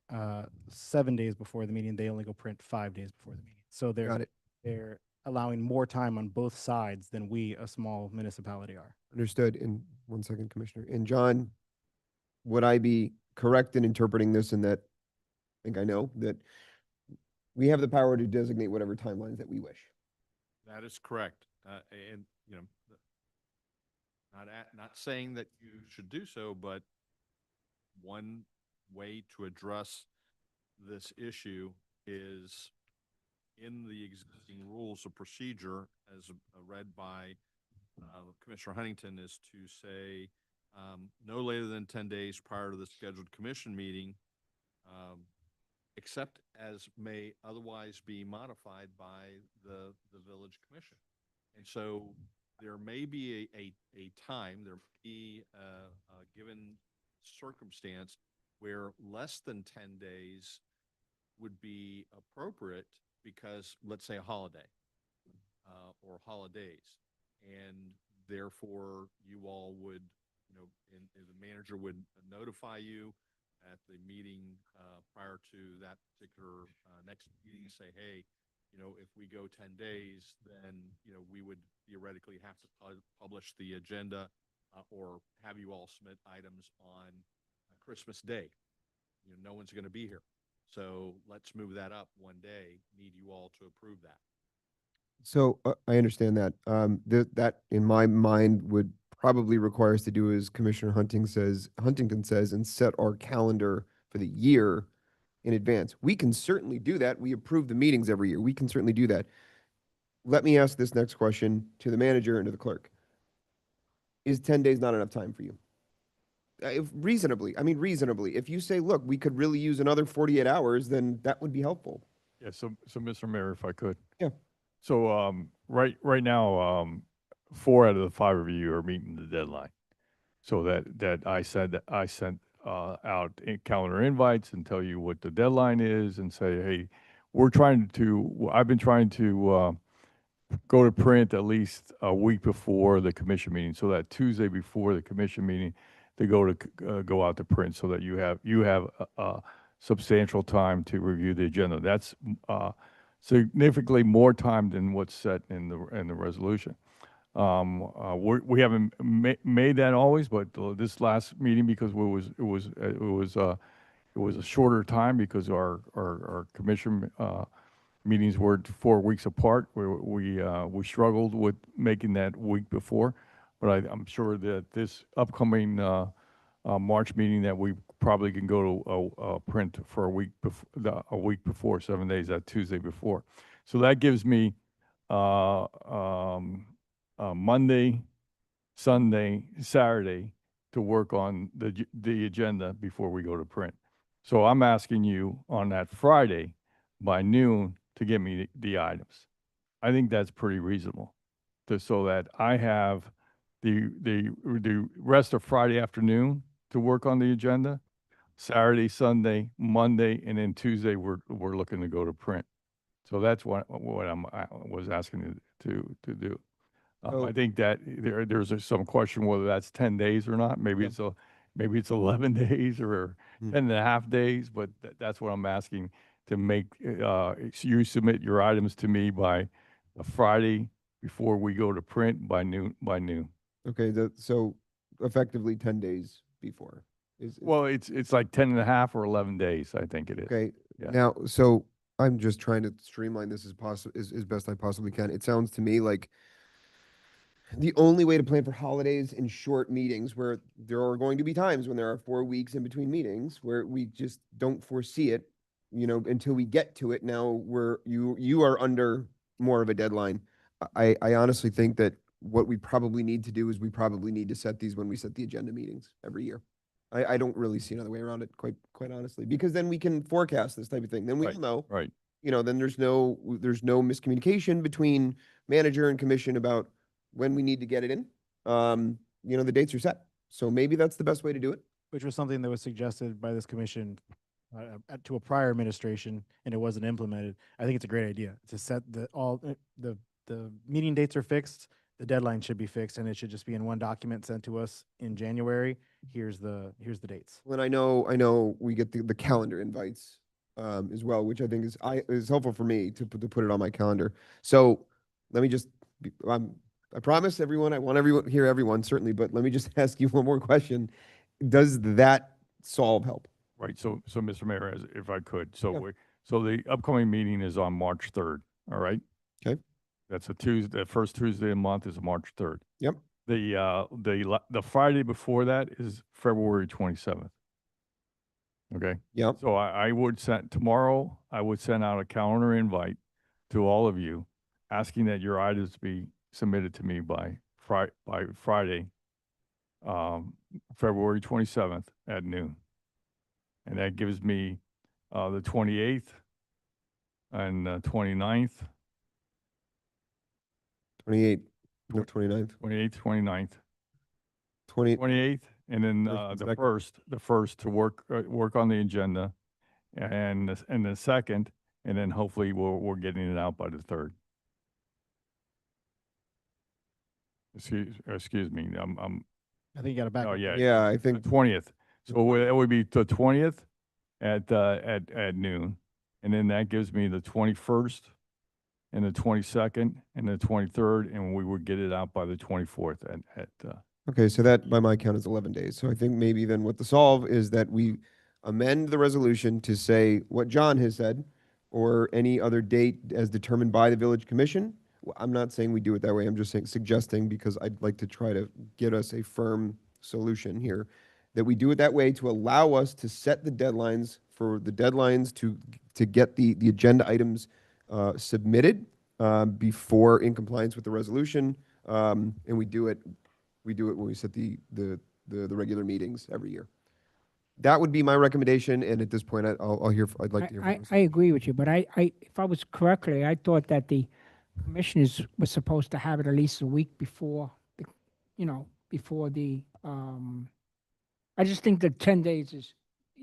7 days before the meeting, they only go print 5 days before the meeting. So Got it. they're allowing more time on both sides than we, a small municipality, are. Understood. In 1 second, Commissioner. And John, would I be correct in interpreting this in that, I think I know, that we have the power to designate whatever timelines that we wish? That is correct. And, not saying that you should do so, but one way to address this issue is in the existing rules of procedure, as read by Commissioner Huntington, is to say no later than 10 days prior to the scheduled commission meeting, except as may otherwise be modified by the village commission. And so there may be a time, there may be a given circumstance where less than 10 days would be appropriate, because let's say a holiday or holidays, and therefore you all would, and the manager would notify you at the meeting prior to that particular next meeting, say, hey, if we go 10 days, then, we would theoretically have to publish the agenda or have you all submit items on Christmas Day. No one's going to be here. So let's move that up one day. Need you all to approve that. So I understand that. That in my mind would probably require us to do as Commissioner Huntington says, and set our calendar for the year in advance. We can certainly do that. We approve the meetings every year. We can certainly do that. Let me ask this next question to the manager and to the clerk. Is 10 days not enough time for you? Reasonably, if you say, look, we could really use another 48 hours, then that would be helpful. Yeah, so Mr. Mayor, if I could. Yeah. So, right now, 4 out of the 5 of you are meeting the deadline. So that I sent out calendar invites and tell you what the deadline is and say, hey, I've been trying to go to print at least a week before the commission meeting, so that Tuesday before the commission meeting, to go out to print, so that you have substantial time to review the agenda. That's significantly more time than what's set in the resolution. We haven't made that always, but this last meeting, because it was a shorter time, because our commission meetings were 4 weeks apart. We struggled with making that week before, but I'm sure that this upcoming March meeting that we probably can go to a print for a week before, 7 days, that Tuesday before. So that gives me Monday, Sunday, Saturday to work on the agenda before we go to print. So I'm asking you on that Friday by noon to get me the items. I think that's pretty reasonable, so that I have the rest of Friday afternoon to work on the agenda. Saturday, Sunday, Monday, and then Tuesday we're looking to go to print. So that's what I was asking to do. I think that there's some question whether that's 10 days or not. Maybe it's 11 days or 10 and a half days, but that's what I'm asking, to make you submit your items to me by a Friday before we go to print by noon. Okay, so effectively 10 days before. Well, it's like 10 and a half or 11 days, I think it is. Okay, Yeah. now, so I'm just trying to streamline this as best I possibly can. It sounds to me like the only way to plan for holidays in short meetings, where there are going to be times when there are 4 weeks in between meetings where we just don't foresee it, until we get to it. Now you are under more of a deadline. I honestly think that what we probably need to do is we probably need to set these when we set the agenda meetings every year. I don't really see another way around it, quite honestly, because then we can forecast this type of thing. Then we Right, will know, Right. then there's no miscommunication between manager and commission about when we need to get it in. The dates are set. So maybe that's the best way to do it. Which was something that was suggested by this commission to a prior administration, and it wasn't implemented. I think it's a great idea to set the meeting dates are fixed, the deadline should be fixed, and it should just be in one document sent to us in January. Here's the dates. Well, I know we get the calendar invites as well, which I think is helpful for me to put it on my calendar. So let me just, I promise everyone, I want everyone certainly, but let me just ask you one more question. Does that help? Right. So Mr. Mayor, if I could, Yeah. so the upcoming meeting is on March 3rd. All right. Okay. That's a Tuesday. The first Tuesday of the month is March 3rd. Yep. The Friday before that is February 27th. Okay. Yep. So I would send out a calendar invite to all of you, asking that your items be submitted to me by Friday, February 27th at noon. And that gives me the 28th and 29th, 28th, no, 29th, 28th, 29th, 20. 28th, and then the first to work on the agenda, and the second, and then hopefully we're getting it out by the 3rd. Excuse me, I think you got it back. oh yeah. Yeah, I The think 20th. So it would be the 20th at noon, and then that gives me the 21st and the 22nd and the 23rd, and we would get it out by the 24th okay, so that by my count is 11 days. So I think maybe then what the solve is that we amend the resolution to say what John has said, or any other date as determined by the village commission. Well, I'm not saying we do it that way. I'm just suggesting, because I'd like to try to get us a firm solution here, that we do it that way to allow us to set the deadlines to get the agenda items submitted before, in compliance with the resolution, and we do it when we set the regular meetings every year. That would be my recommendation, and at this point, I'd like to hear from I agree with you, but if I was correctly, I thought that the commissioners were supposed to have it at least a week before, before the, I just think that 10 days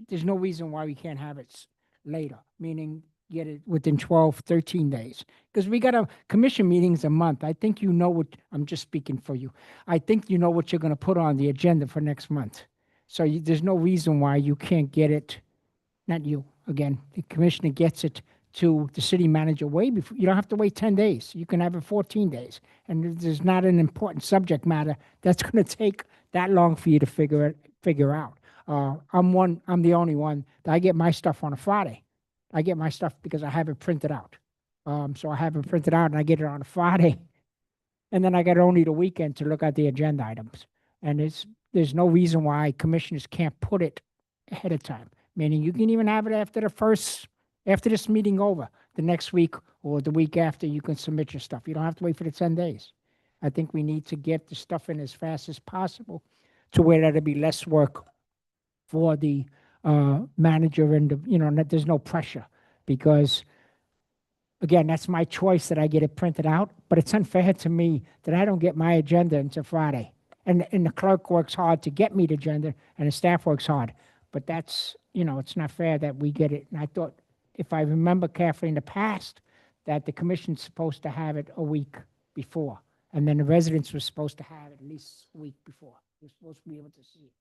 there's no reason why we can't have it later, meaning get it within 12, 13 days. Because we got a commission meetings a month. I think I'm just speaking for you. I think you know what you're going to put on the agenda for next month. So there's no reason why you can't get it, not you, again, the commissioner gets it to the city manager way before. You don't have to wait 10 days. You can have it 14 days. And there's not an important subject matter that's going to take that long for you to figure out. I'm the only one that I get my stuff on a Friday. I get my stuff because I have it printed out. So I have it printed out and I get it on a Friday. And then I got only the weekend to look at the agenda items. And there's no reason why commissioners can't put it ahead of time. Meaning you can even have it after this meeting over, the next week or the week after, you can submit your stuff. You don't have to wait for the 10 days. I think we need to get the stuff in as fast as possible to where that'll be less work for the manager and, that there's no pressure. Because again, that's my choice that I get it printed out, but it's unfair to me that I don't get my agenda until Friday. And the clerk works hard to get me the agenda and the staff works hard. But that's, it's not fair that we get it. And I thought, if I remember carefully in the past, that the commission's supposed to have it a week before. And then the residents were supposed to have it at least a week before. We're supposed to be able to see it.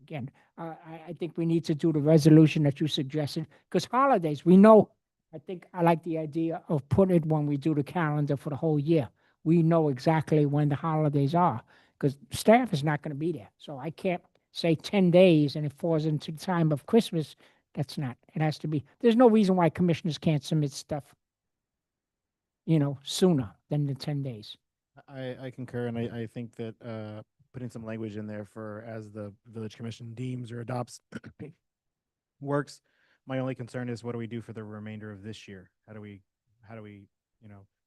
Again, I think we need to do the resolution that you suggested, because holidays, we know. I think I like the idea of putting it when we do the calendar for the whole year. We know exactly when the holidays are, because staff is not going to be there. So I can't say 10 days and it falls into the time of Christmas. That's not, it has to be, there's no reason why commissioners can't submit stuff, sooner than the 10 days. I concur, and I think that putting some language in there for as the village commission deems or adopts works. My only concern is what do we do for the remainder of this year? How do we,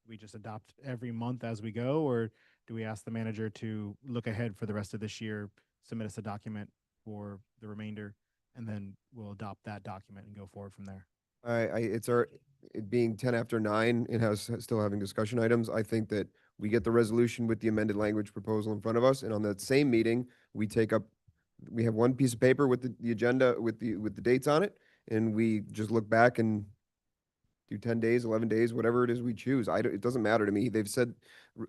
we just adopt every month as we go, or do we ask the manager to look ahead for the rest of this year, submit us a document for the remainder, and then we'll adopt that document and go forward from there? It being 10 after 9 and still having discussion items, I think that we get the resolution with the amended language proposal in front of us, and on that same meeting, we have one piece of paper with the agenda with the dates on it, and we just look back and do 10 days, 11 days, whatever it is we choose. It doesn't matter to me. They've said,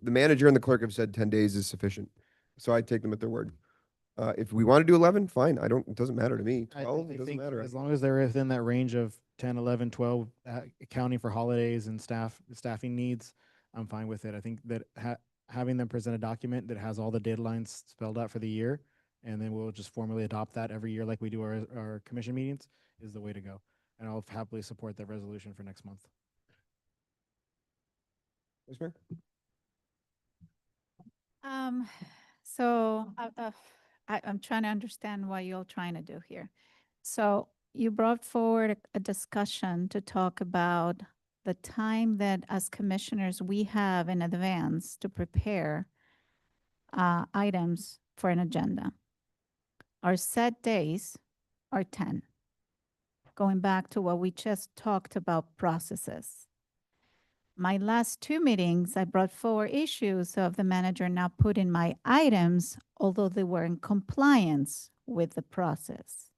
the manager and the clerk have said 10 days is sufficient. So I take them at their word. If we want to do 11, fine. It doesn't matter to me. 12, it doesn't think matter. as long as they're within that range of 10, 11, 12, accounting for holidays and staffing needs, I'm fine with it. I think that having them present a document that has all the deadlines spelled out for the year, and then we'll just formally adopt that every year like we do our commission meetings, is the way to go. And I'll happily support that resolution for next month. Vice Mayor? So I'm trying to understand what you're trying to do here. So you brought forward a discussion to talk about the time that as commissioners we have in advance to prepare items for an agenda. Our set days are 10. Going back to what we just talked about processes. My last 2 meetings, I brought forward issues of the manager not putting my items, although they were in compliance with the process.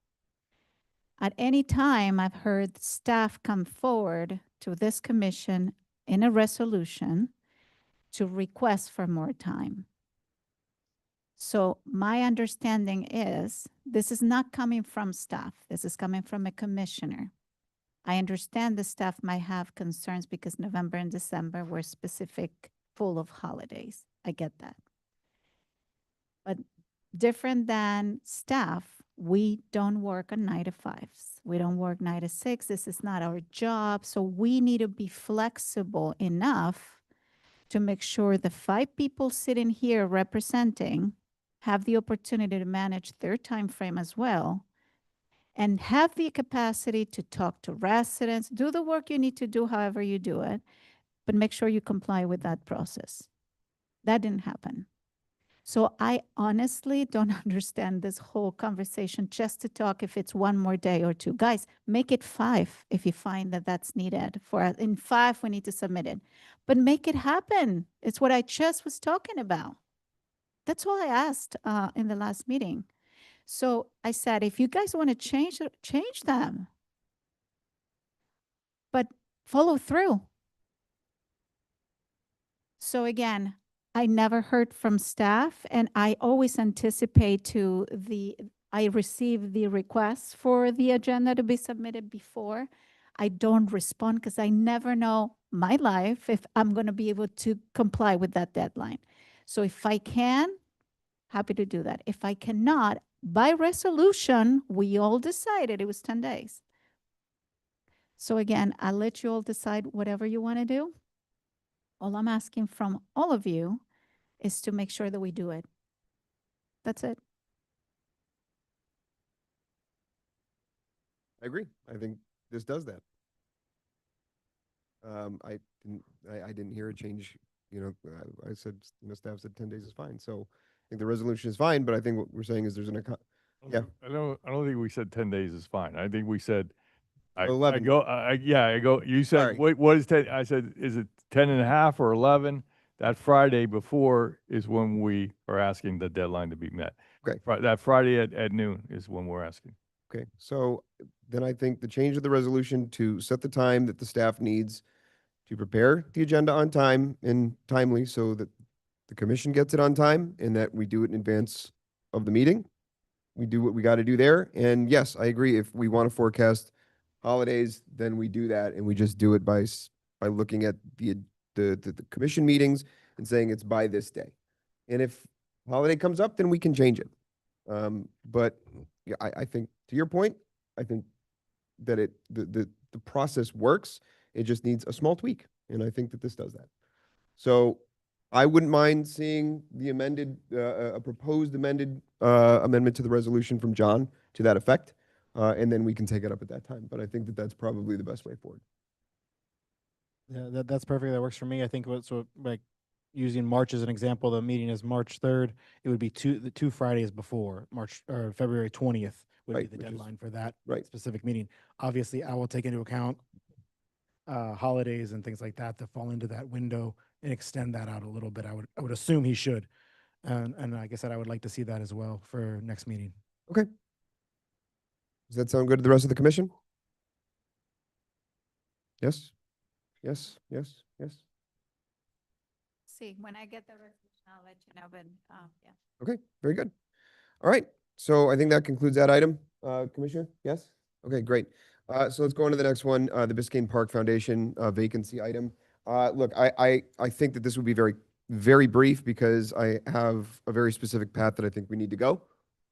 At any time, I've heard staff come forward to this commission in a resolution to request for more time. So my understanding is this is not coming from staff. This is coming from a commissioner. I understand the staff might have concerns because November and December were specific, full of holidays. I get that. But different than staff, we don't work on 9 to 5s. We don't work 9 to 6. This is not our job. So we need to be flexible enough to make sure the 5 people sitting here representing have the opportunity to manage their time frame as well, and have the capacity to talk to residents, do the work you need to do however you do it, but make sure you comply with that process. That didn't happen. So I honestly don't understand this whole conversation just to talk if it's 1 more day or 2. Guys, make it 5 if you find that that's needed. In 5, we need to submit it. But make it happen. It's what I just was talking about. That's all I asked in the last meeting. So I said, if you guys want to change them. But follow through. So again, I never heard from staff, and I always anticipate I receive the requests for the agenda to be submitted before. I don't respond because I never know my life if I'm going to be able to comply with that deadline. So if I can, happy to do that. If I cannot, by resolution, we all decided it was 10 days. So again, I'll let you all decide whatever you want to do. All I'm asking from all of you is to make sure that we do it. That's it. I agree. I think this does that. I didn't hear a change, you know, I said, you know, staff said 10 days is fine. So I think the resolution is fine, but I think what we're saying is there's yeah. I don't think we said 10 days is fine. I think we said, I 11. go, yeah, I go, you Sorry. said, what is 10? I said, is it 10 and a half or 11? That Friday before is when we are asking the deadline to be met. Okay. That Friday at noon is when we're asking. Okay, so then I think the change of the resolution to set the time that the staff needs to prepare the agenda on time and timely so that the commission gets it on time and that we do it in advance of the meeting. We do what we got to do there. And yes, I agree. If we want to forecast holidays, then we do that and we just do it by looking at the commission meetings and saying it's by this day. And if holiday comes up, then we can change it. But yeah, I think to your point, I think that the process works. It just needs a small tweak. And I think that this does that. So I wouldn't mind seeing the amended, a proposed amended amendment to the resolution from John to that effect. And then we can take it up at that time. But I think that that's probably the best way forward. Yeah, that's perfect. That works for me. I think so like using March as an example, the meeting is March 3rd. It would be the 2 Fridays before March or February 20th would Right, be the which is- deadline for that right. specific meeting. Obviously, I will take into account holidays and things like that fall into that window and extend that out a little bit. I would assume he should. And like I said, I would like to see that as well for next meeting. Okay. Does that sound good to the rest of the commission? Yes? Yes, yes, yes. See, when I get the resolution, I'll let you know, but, yeah. Okay, very good. All right, so I think that concludes that item. Commissioner, yes? Okay, great. So let's go on to the next one, the Biscayne Park Foundation vacancy item. Look, I think that this would be very, very brief because I have a very specific path that I think we need to go.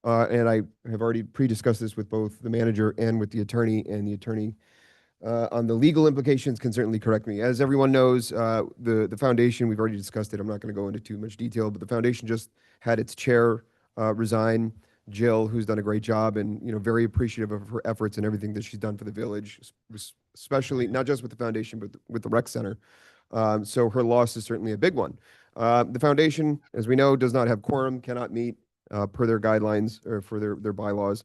And I have already pre-discussed this with both the manager and with the attorney, and the attorney on the legal implications can certainly correct me. As everyone knows, the foundation, we've already discussed it. I'm not going to go into too much detail, but the foundation just had its chair resign. Jill, who's done a great job and, you know, very appreciative of her efforts and everything that she's done for the village, especially not just with the foundation, but with the rec center. So her loss is certainly a big one. The foundation, as we know, does not have quorum, cannot meet per their guidelines or for their bylaws.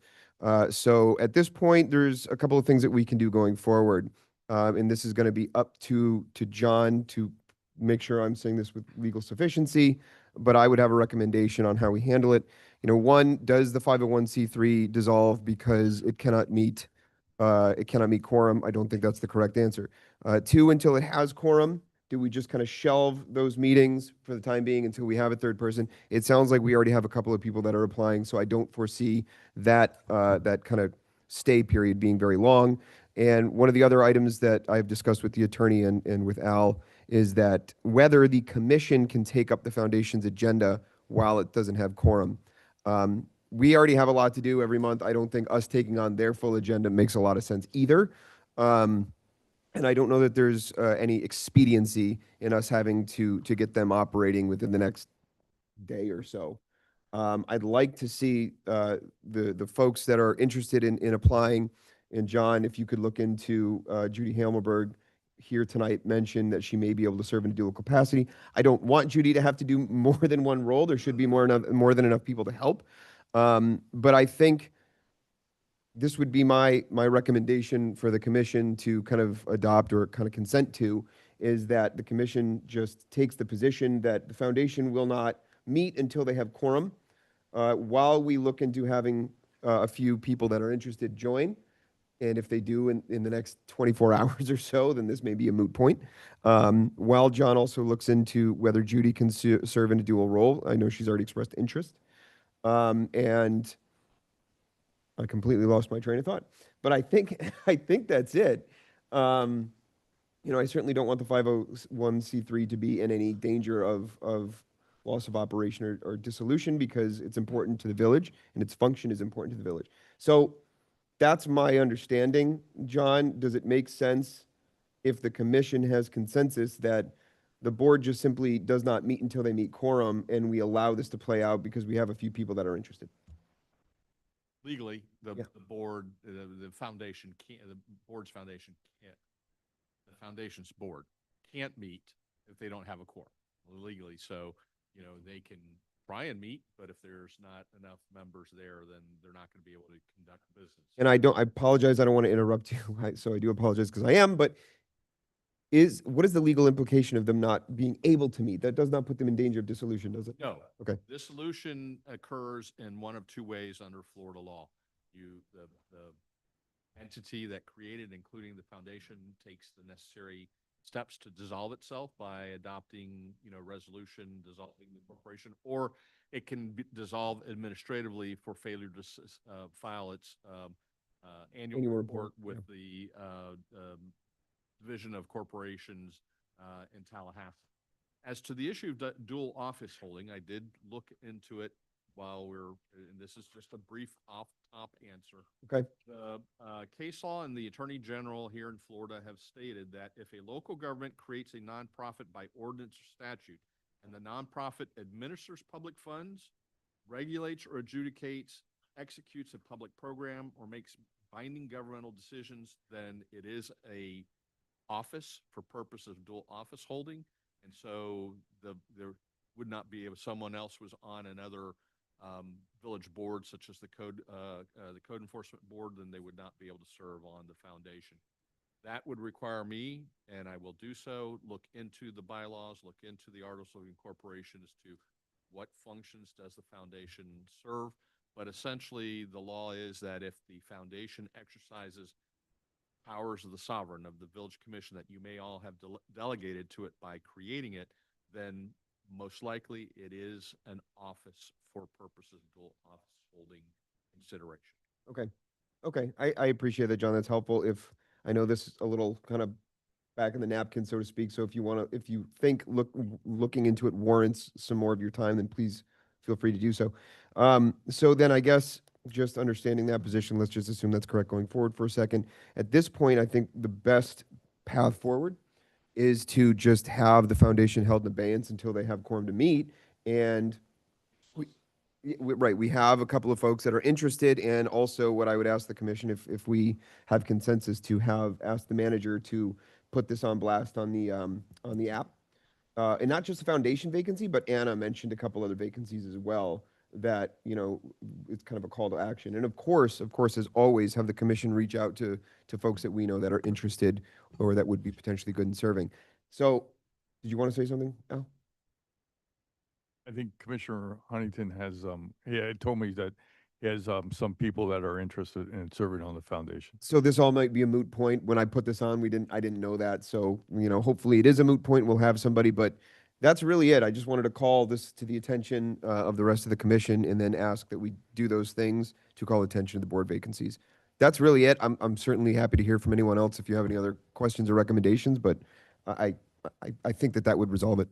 So at this point, there's a couple of things that we can do going forward. And this is going to be up to John to make sure I'm saying this with legal sufficiency, but I would have a recommendation on how we handle it. You know, one, does the 501c3 dissolve because it cannot meet quorum? I don't think that's the correct answer. Two, until it has quorum, do we just kind of shelve those meetings for the time being until we have a third person? It sounds like we already have a couple of people that are applying, so I don't foresee that that kind of stay period being very long. And one of the other items that I've discussed with the attorney and with Al is that whether the commission can take up the foundation's agenda while it doesn't have quorum. We already have a lot to do every month. I don't think us taking on their full agenda makes a lot of sense either. And I don't know that there's any expediency in us having to get them operating within the next day or so. I'd like to see the folks that are interested in applying, and John, if you could look into Judy Hamelberg here tonight, mentioned that she may be able to serve in a dual capacity. I don't want Judy to have to do more than one role. There should be more than enough people to help. But I think this would be my recommendation for the commission to kind of adopt or kind of consent to, is that the commission just takes the position that the foundation will not meet until they have quorum, while we look into having a few people that are interested join. And if they do in the next 24 hours or so, then this may be a moot point. While John also looks into whether Judy can serve in a dual role. I know she's already expressed interest. And I completely lost my train of thought. But I think that's it. You know, I certainly don't want the 501c3 to be in any danger of loss of operation or dissolution, because it's important to the village and its function is important to the village. So that's my understanding. John, does it make sense if the commission has consensus that the board just simply does not meet until they meet quorum and we allow this to play out because we have a few people that are interested? Legally, Yeah. the board, the foundation can't, the board's foundation can't, the foundation's board can't meet if they don't have a quorum legally. So, you know, they can try and meet, but if there's not enough members there, then they're not going to be able to conduct business. And I apologize, I don't want to interrupt you, so I do apologize because I am, but what is the legal implication of them not being able to meet? That does not put them in danger of dissolution, does it? No. Okay. Dissolution occurs in one of two ways under Florida law. The entity that created, including the foundation, takes the necessary steps to dissolve itself by adopting, you know, resolution dissolving the corporation, or it can dissolve administratively for failure to file its annual Annual report report, with the Division of Corporations in Tallahassee. As to the issue of dual office holding, I did look into it while and this is just a brief off-top answer. Okay. The case law and the Attorney General here in Florida have stated that if a local government creates a nonprofit by ordinance or statute, and the nonprofit administers public funds, regulates or adjudicates, executes a public program, or makes binding governmental decisions, then it is a office for purpose of dual office holding. And so there would not be, if someone else was on another village board, such as the code enforcement board, then they would not be able to serve on the foundation. That would require me, and I will do so, look into the bylaws, look into the articles of incorporation as to what functions does the foundation serve. But essentially, the law is that if the foundation exercises powers of the sovereign, of the village commission that you may all have delegated to it by creating it, then most likely it is an office for purposes of dual office holding consideration. Okay. Okay. I appreciate that, John. That's helpful. If I know this is a little kind of back in the napkin, so to speak. So if you think looking into it warrants some more of your time, then please feel free to do so. So then I guess just understanding that position, let's just assume that's correct going forward for a second. At this point, I think the best path forward is to just have the foundation held in abeyance until they have quorum to meet. And we have a couple of folks that are interested, and also what I would ask the commission, if we have consensus, to ask the manager to put this on blast on the app. And not just the foundation vacancy, but Anna mentioned a couple other vacancies as well that, you know, it's kind of a call to action. And of course, as always, have the commission reach out to folks that we know that are interested or that would be potentially good in serving. So did you want to say something, Al? I think Commissioner Huntington has, he had told me that he has some people that are interested in serving on the foundation. So this all might be a moot point. When I put this on, I didn't know that. So, you know, hopefully it is a moot point. We'll have somebody, but that's really it. I just wanted to call this to the attention of the rest of the commission, and then ask that we do those things to call attention to the board vacancies. That's really it. I'm certainly happy to hear from anyone else if you have any other questions or recommendations, but I think that would resolve it.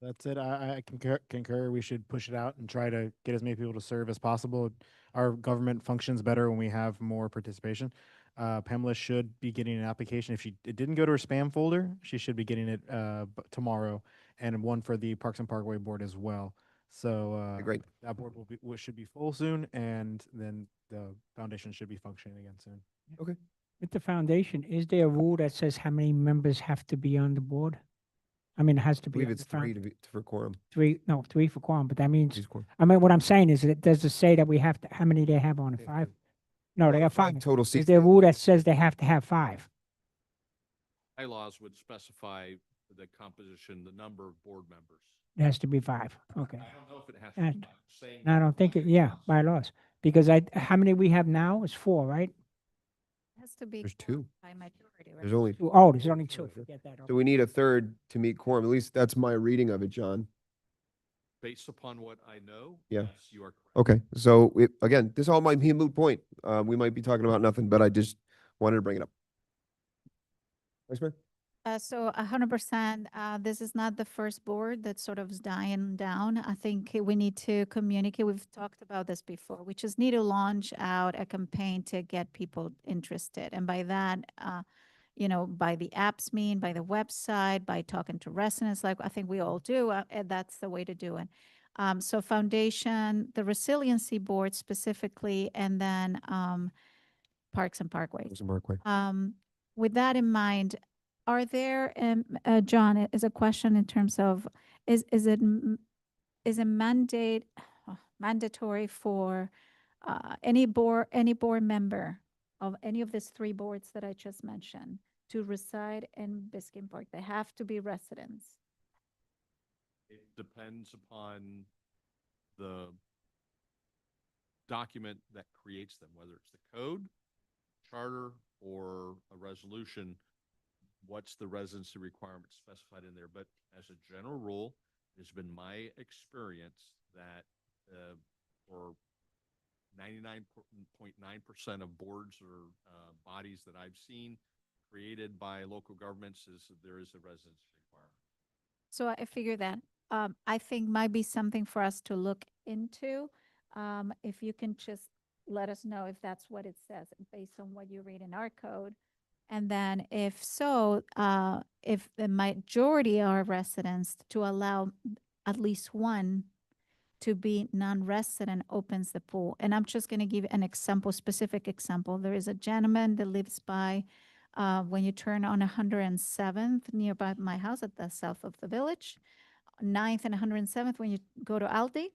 That's it. I concur. We should push it out and try to get as many people to serve as possible. Our government functions better when we have more participation. Pamela should be getting an application. If it didn't go to her spam folder, she should be getting it tomorrow, and one for the Parks and Parkway board as well. So Great. that board should be full soon, and then the foundation should be functioning again soon. With the foundation, is there a rule that says how many members have to be on the board? I mean, it has to I be. believe on it's the found- 3 for quorum. 3, no, 3 for quorum, but that means, Please quorum. I mean, what I'm saying is, does it say that we have to, how many they have on it? 5? No, they have 5. Total Is seats. there a rule that says they have to have 5? Bylaws would specify the composition, the number of board members. It has to be 5, okay. I don't know if it has And- to be saying. I don't think yeah, bylaws. Because how many we have now is 4, right? It has to be There's 2. by majority, right? There's only, Oh, there's only 2. Forget that. so we need a third to meet quorum. At least that's my reading of it, John. Based upon what I know. Yeah. Yes, you are correct. Okay, so again, this all might be a moot point. We might be talking about nothing, but I just wanted to bring it up. Vice Mayor? So 100%, this is not the first board that sort of is dying down. I think we need to communicate. We've talked about this before. We just need to launch out a campaign to get people interested. And by that, by the apps mean, by the website, by talking to residents, like I think we all do, and that's the way to do it. So foundation, the resiliency board specifically, and then parks and parkways. Councilman Barclay. With that in mind, are there, John, is a question in terms of, is it mandatory for any board member of any of these three boards that I just mentioned to reside in Biscayne Park? They have to be residents. It depends upon the document that creates them, whether it's the code, charter, or a resolution. What's the residency requirement specified in there? But as a general rule, it's been my experience that for 99.9% of boards or bodies that I've seen created by local governments is that there is a residency requirement. So I figure that I think might be something for us to look into. If you can just let us know if that's what it says based on what you read in our code. And then if so, if the majority are residents, to allow at least one to be non-resident opens the pool. And I'm just going to give an example, specific example. There is a gentleman that lives by when you turn on 107th nearby my house at the south of the village, 9th and 107th when you go to Aldi.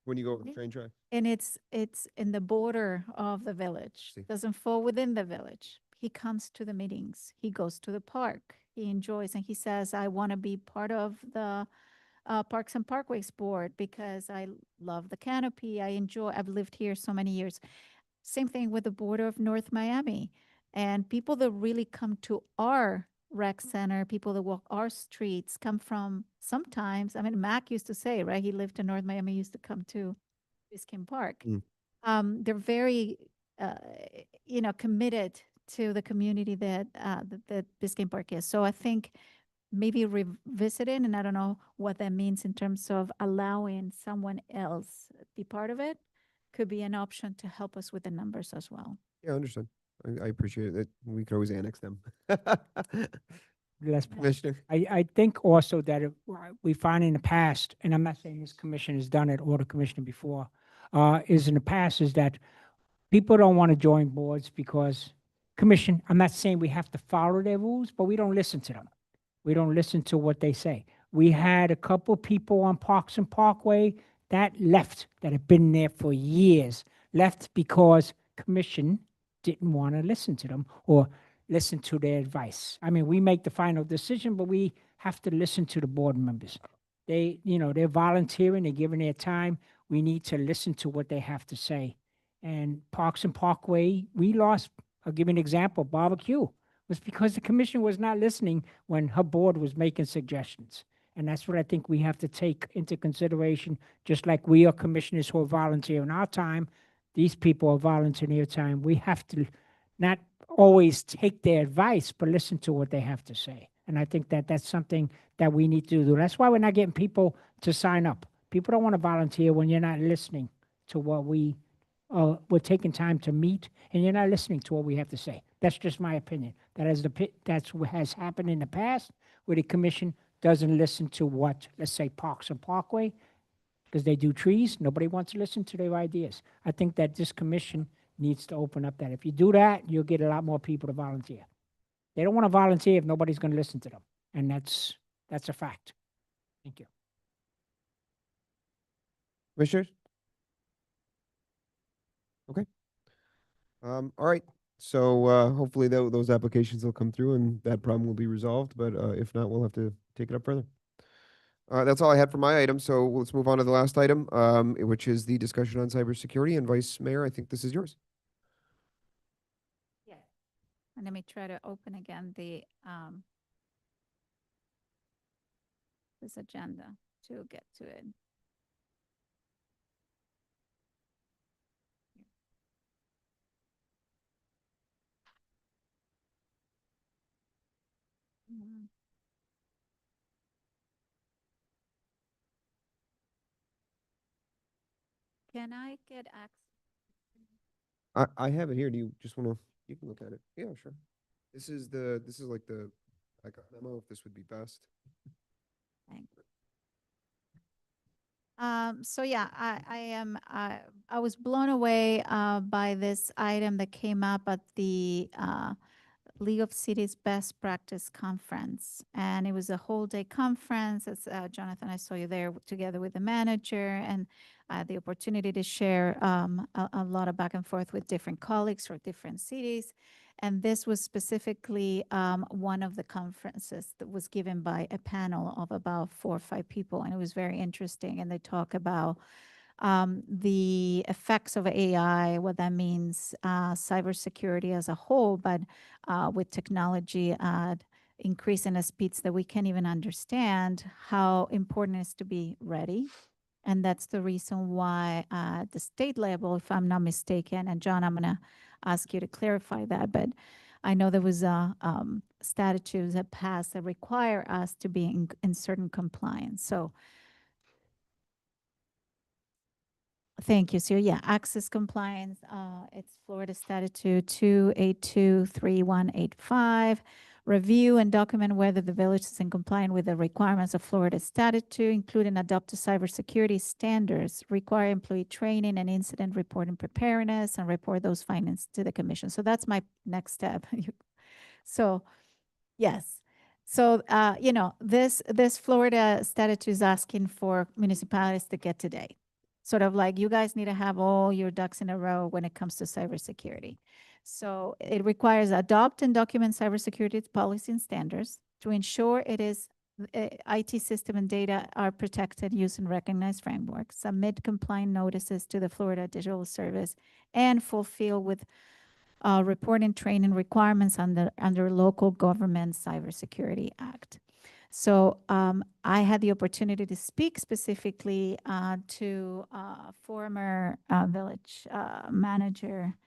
When you go over the train track. And it's in the border of the village. See. Doesn't fall within the village. He comes to the meetings. He goes to the park. He enjoys, and he says, "I want to be part of the Parks and Parkways board because I love the canopy. I enjoy. I've lived here so many years." Same thing with the border of North Miami, and people that really come to our rec center, people that walk our streets, come from sometimes. I mean, Mac used to say, right? He lived in North Miami. Used to come to Biscayne Park. They're very, committed to the community that Biscayne Park is. So I think maybe revisiting, and I don't know what that means in terms of allowing someone else be part of it, could be an option to help us with the numbers as well. Yeah, understood. I appreciate it. We could always annex them. Let's Commissioner. I think also that we find in the past, and I'm not saying this commission has done it or the commissioner before, is in the past is that people don't want to join boards because commission, I'm not saying we have to follow their rules, but we don't listen to them. We don't listen to what they say. We had a couple people on Parks and Parkway that left, that have been there for years, left because commission didn't want to listen to them or listen to their advice. I mean, we make the final decision, but we have to listen to the board members. They're volunteering, they're giving their time. We need to listen to what they have to say. And Parks and Parkway, we lost, I'll give you an example, barbecue. It was because the commission was not listening when her board was making suggestions. And that's what I think we have to take into consideration, just like we are commissioners who are volunteering our time, these people are volunteering their time. We have to not always take their advice, but listen to what they have to say. And I think that that's something that we need to do. That's why we're not getting people to sign up. People don't want to volunteer when you're not listening to what we're taking time to meet, and you're not listening to what we have to say. That's just my opinion. That's what has happened in the past, where the commission doesn't listen to what, let's say, Parks and Parkway, because they do trees. Nobody wants to listen to their ideas. I think that this commission needs to open up that. If you do that, you'll get a lot more people to volunteer. They don't want to volunteer if nobody's going to listen to them, and that's a fact. Thank you. Commissioners? Okay. All right. So hopefully those applications will come through and that problem will be resolved. But if not, we'll have to take it up further. That's all I had for my item. So let's move on to the last item, which is the discussion on cybersecurity. And Vice Mayor, I think this is yours. Yes. And let me try to open again this agenda to get to it. Mhm. Can I get access? I have it here. Do you just want to, you can look at it. Yeah, sure. This is like the, like a memo, if this would be best. So yeah, I was blown away by this item that came up at the League of Cities Best Practice Conference. And it was a whole day conference. As Jonathan, I saw you there together with the manager, and the opportunity to share a lot of back and forth with different colleagues from different cities. And this was specifically one of the conferences that was given by a panel of about 4 or 5 people. And it was very interesting. And they talk about the effects of AI, what that means, cybersecurity as a whole, but with technology increasing at speeds that we can't even understand, how important it is to be ready. And that's the reason why at the state level, if I'm not mistaken, and John, I'm going to ask you to clarify that, but I know there was statutes that passed that require us to be in certain compliance. So thank you. So yeah, access compliance, it's Florida Statute 2823185. Review and document whether the village is in compliance with the requirements of Florida Statute, including adopted cybersecurity standards, require employee training and incident reporting preparedness, and report those findings to the commission. So that's my next step. So yes. So, this Florida statute is asking for municipalities to get today. Sort of like you guys need to have all your ducks in a row when it comes to cybersecurity. So it requires adopt and document cybersecurity policy and standards to ensure it is IT system and data are protected using recognized frameworks, submit compliant notices to the Florida Digital Service, and fulfill with reporting training requirements under local government cybersecurity act. So I had the opportunity to speak specifically to former village manager,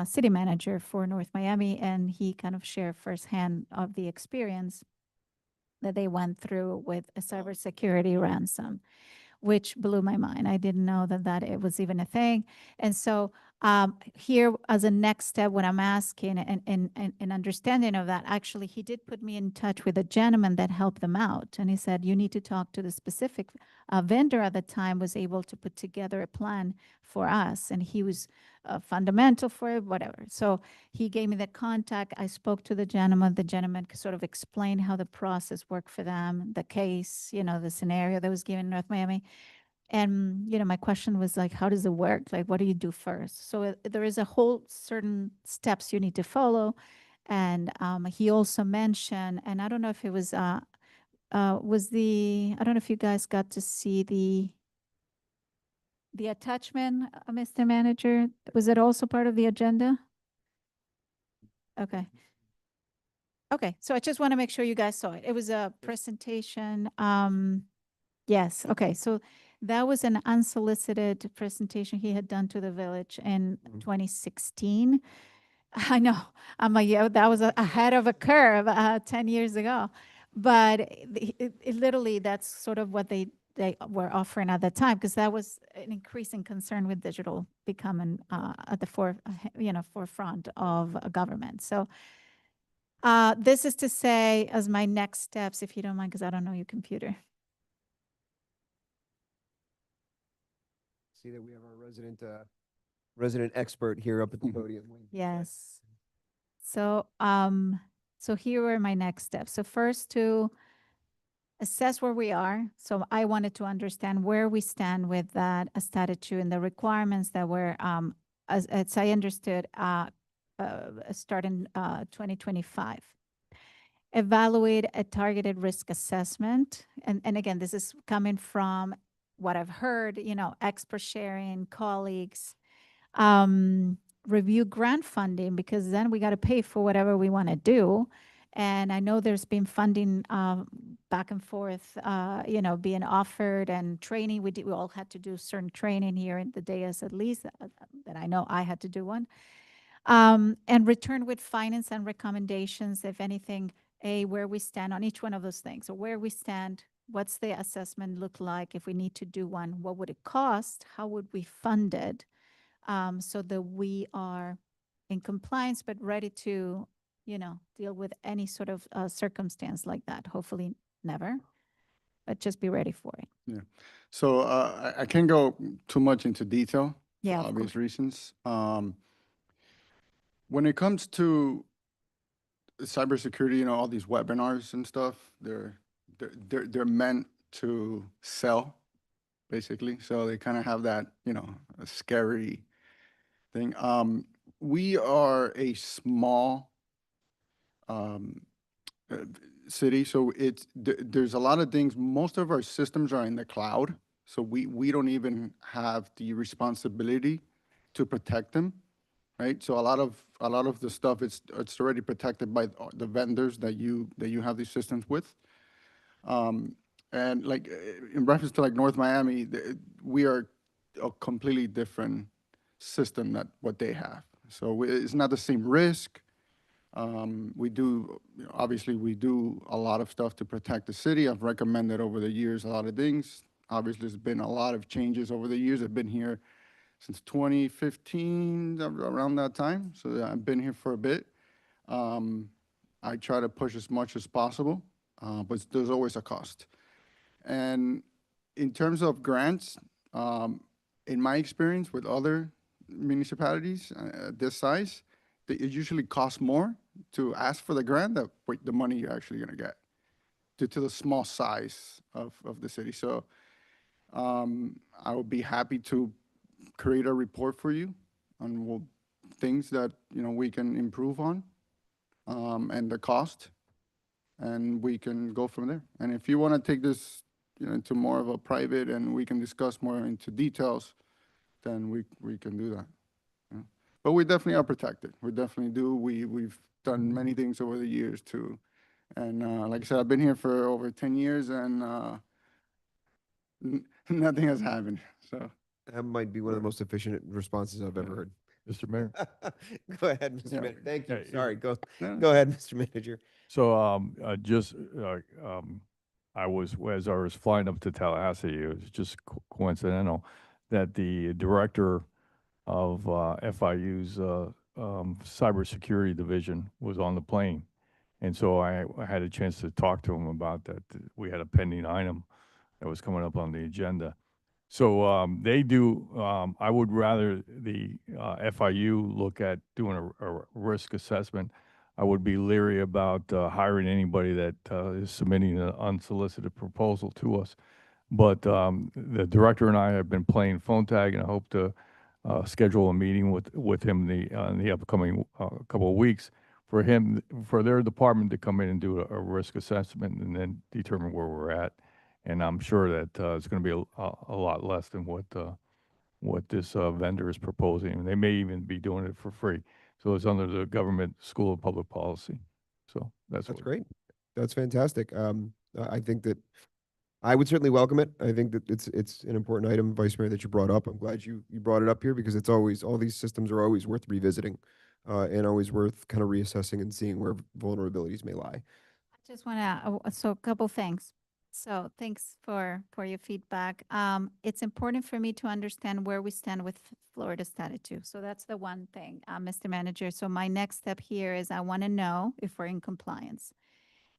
city manager for North Miami, and he kind of shared firsthand of the experience that they went through with a cybersecurity ransom, which blew my mind. I didn't know that it was even a thing. And so here as a next step, what I'm asking and understanding of that, actually, he did put me in touch with a gentleman that helped them out. And he said, you need to talk to the specific vendor at the time was able to put together a plan for us. And he was fundamental for it, whatever. So he gave me the contact. I spoke to the gentleman. The gentleman could sort of explain how the process worked for them, the case, the scenario that was given in North Miami. And, my question was like, how does it work? Like, what do you do first? So there is a whole certain steps you need to follow. And he also mentioned, and I don't know if it was, I don't know if you guys got to see the attachment, Mr. Manager. Was it also part of the agenda? Okay. Okay, so I just want to make sure you guys saw it. It was a presentation. Yes, okay, so that was an unsolicited presentation he had done to the village in 2016. I know, I'm like, yeah, that was ahead of a curve 10 years ago. But it literally, that's sort of what they were offering at the time, because that was an increasing concern with digital becoming at the forefront of government. So this is to say, as my next steps, if you don't mind, because I don't know your computer. See that we have our resident expert here up at the podium. Yes. So, so here are my next steps. So first, to assess where we are. So I wanted to understand where we stand with that statute and the requirements that were, as I understood, starting 2025. Evaluate a targeted risk assessment. And again, this is coming from what I've heard, expert sharing, colleagues. Review grant funding, because then we got to pay for whatever we want to do. And I know there's been funding back and forth, being offered, and training. We all had to do certain training here in the dais, at least that I know I had to do one. And return with findings and recommendations, if anything where we stand on each one of those things. So where we stand, what's the assessment look like if we need to do one? What would it cost? How would we fund it? So that we are in compliance, but ready to, deal with any sort of circumstance like that. Hopefully never, but just be ready for it. So I can't go too much into detail Yeah, for of obvious course. reasons. When it comes to cybersecurity, all these webinars and stuff, they're meant to sell, basically. So they kind of have that, a scary thing. We are a small um, uh, city, so there's a lot of things. Most of our systems are in the cloud, so we don't even have the responsibility to protect them, right? So a lot of the stuff it's already protected by the vendors that you have these systems with. And like in reference to like North Miami, we are a completely different system than what they have. So it's not the same risk. We do, obviously we do a lot of stuff to protect the city. I've recommended over the years a lot of things. Obviously, there's been a lot of changes over the years. I've been here since 2015, around that time. So I've been here for a bit. I try to push as much as possible, but there's always a cost. And in terms of grants, in my experience with other municipalities this size, it usually costs more to ask for the grant than the money you're actually going to get due to the small size of the city. So I would be happy to create a report for you on things that we can improve on and the cost, and we can go from there. And if you want to take this into more of a private and we can discuss more into details, then we can do that. Yeah. But we definitely are protected. We definitely do. We've done many things over the years too. And like I said, I've been here for over 10 years and nothing has happened. So That might be one of the most efficient responses I've ever heard. Mr. Mayor? Go ahead, Mr. Yeah. Manager. Thank you. Yeah, Sorry, go No. ahead, Mr. Manager. So, as I was flying up to Tallahassee, it was just coincidental that the director of FIU's cybersecurity division was on the plane. And so I had a chance to talk to him about that. We had a pending item that was coming up on the agenda. So they do, I would rather the FIU look at doing a risk assessment. I would be leery about hiring anybody that is submitting an unsolicited proposal to us. But the director and I have been playing phone tag, and I hope to schedule a meeting with him in the upcoming couple of weeks for their department to come in and do a risk assessment and then determine where we're at. And I'm sure that it's going to be a lot less than what this vendor is proposing. And they may even be doing it for free. So it's under the Government School of Public Policy. So that's Great. That's fantastic. I think that I would certainly welcome it. I think that it's an important item, Vice Mayor, that you brought up. I'm glad you brought it up here because it's always, all these systems are always worth revisiting and always worth kind of reassessing and seeing where vulnerabilities may lie. I just want to, so a couple things. So thanks for your feedback. It's important for me to understand where we stand with Florida Statute. So that's the one thing, Mr. Manager. So my next step here is I want to know if we're in compliance.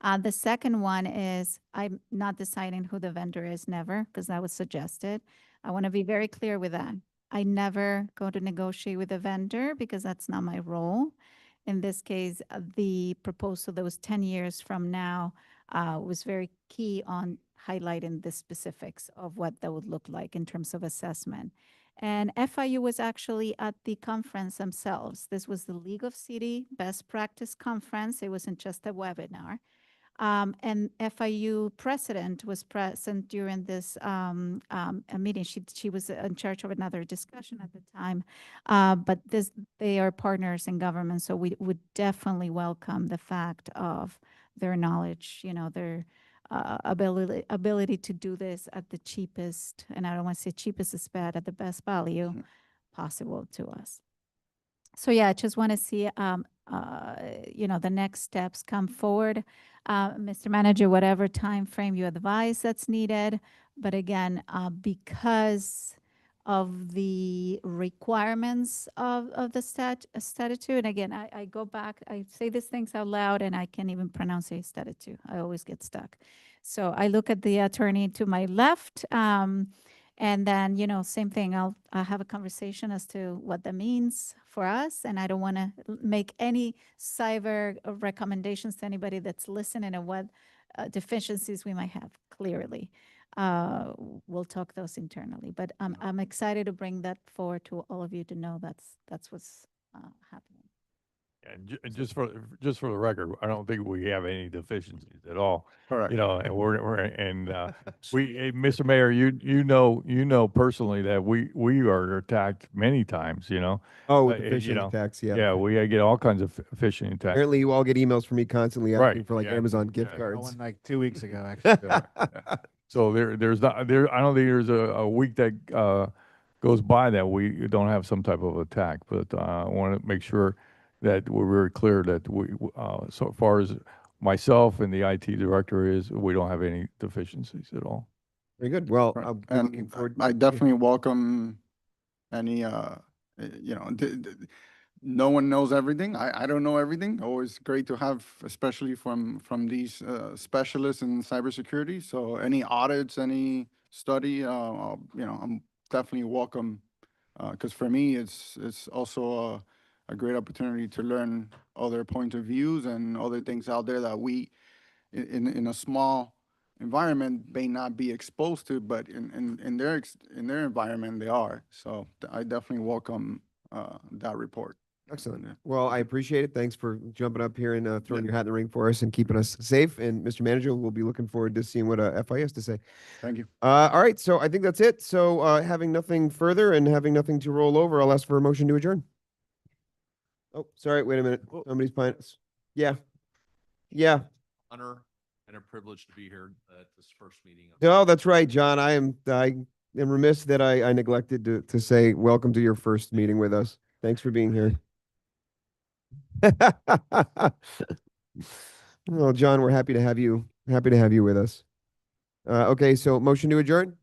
The second one is I'm not deciding who the vendor is, never, because that was suggested. I want to be very clear with that. I never go to negotiate with a vendor because that's not my role. In this case, the proposal that was 10 years from now was very key on highlighting the specifics of what that would look like in terms of assessment. And FIU was actually at the conference themselves. This was the League of City Best Practice Conference. It wasn't just a webinar. And FIU president was present during this meeting. She was in charge of another discussion at the time. But they are partners in government, so we would definitely welcome the fact of their knowledge, their ability to do this at the cheapest, and I don't want to say cheapest is bad, at the best value possible to us. So yeah, I just want to see the next steps come forward. Mr. Manager, whatever time frame you advise that's needed. But again, because of the requirements of the statute, and again, I go back, I say these things out loud and I can't even pronounce a statute. I always get stuck. So I look at the attorney to my left, and then, same thing, I'll have a conversation as to what that means for us. And I don't want to make any cyber recommendations to anybody that's listening and what deficiencies we might have, clearly. We'll talk those internally, but I'm excited to bring that forward to all of you to know that's what's happening. And just for the record, I don't think we have any deficiencies at all. Correct. And Mr. Mayor, you know personally that we are attacked many times. Oh, with Uh, the phishing attacks, yeah. Yeah, we get all kinds of phishing attacks. Apparently, you all get emails from me constantly asking Right, for like yeah, Amazon gift yeah. cards. One like 2 weeks ago, actually. So there's not there. I don't think there's a week that goes by that we don't have some type of attack. But I want to make sure that we're very clear that so far as myself and the IT director we don't have any deficiencies at all. Very good. Well, Right. I'll be And looking forward. I definitely welcome any, no one knows everything. I don't know everything. Always great to have, especially from these specialists in cybersecurity. So any audits, any study, I'm definitely welcome. Because for me, it's also a great opportunity to learn other point of views and other things out there that we, in a small environment, may not be exposed to, but in their environment they are. So I definitely welcome that report. Excellent. Yeah. Well, I appreciate it. Thanks for jumping up here and throwing your hat in the ring for us and keeping us safe. And Mr. Manager, we'll be looking forward to seeing what FI has to say. Thank you. All right. So I think that's it. So having nothing further and having nothing to roll over, I'll ask for a motion to adjourn. Oh, sorry. Wait a minute. Somebody's behind us. Yeah. Yeah. Honor and a privilege to be here at this first meeting. Oh, that's right, John. I am remiss that I neglected to say welcome to your first meeting with us. Thanks for being here. Well, John, we're happy to have you with us. Okay, so motion to adjourn?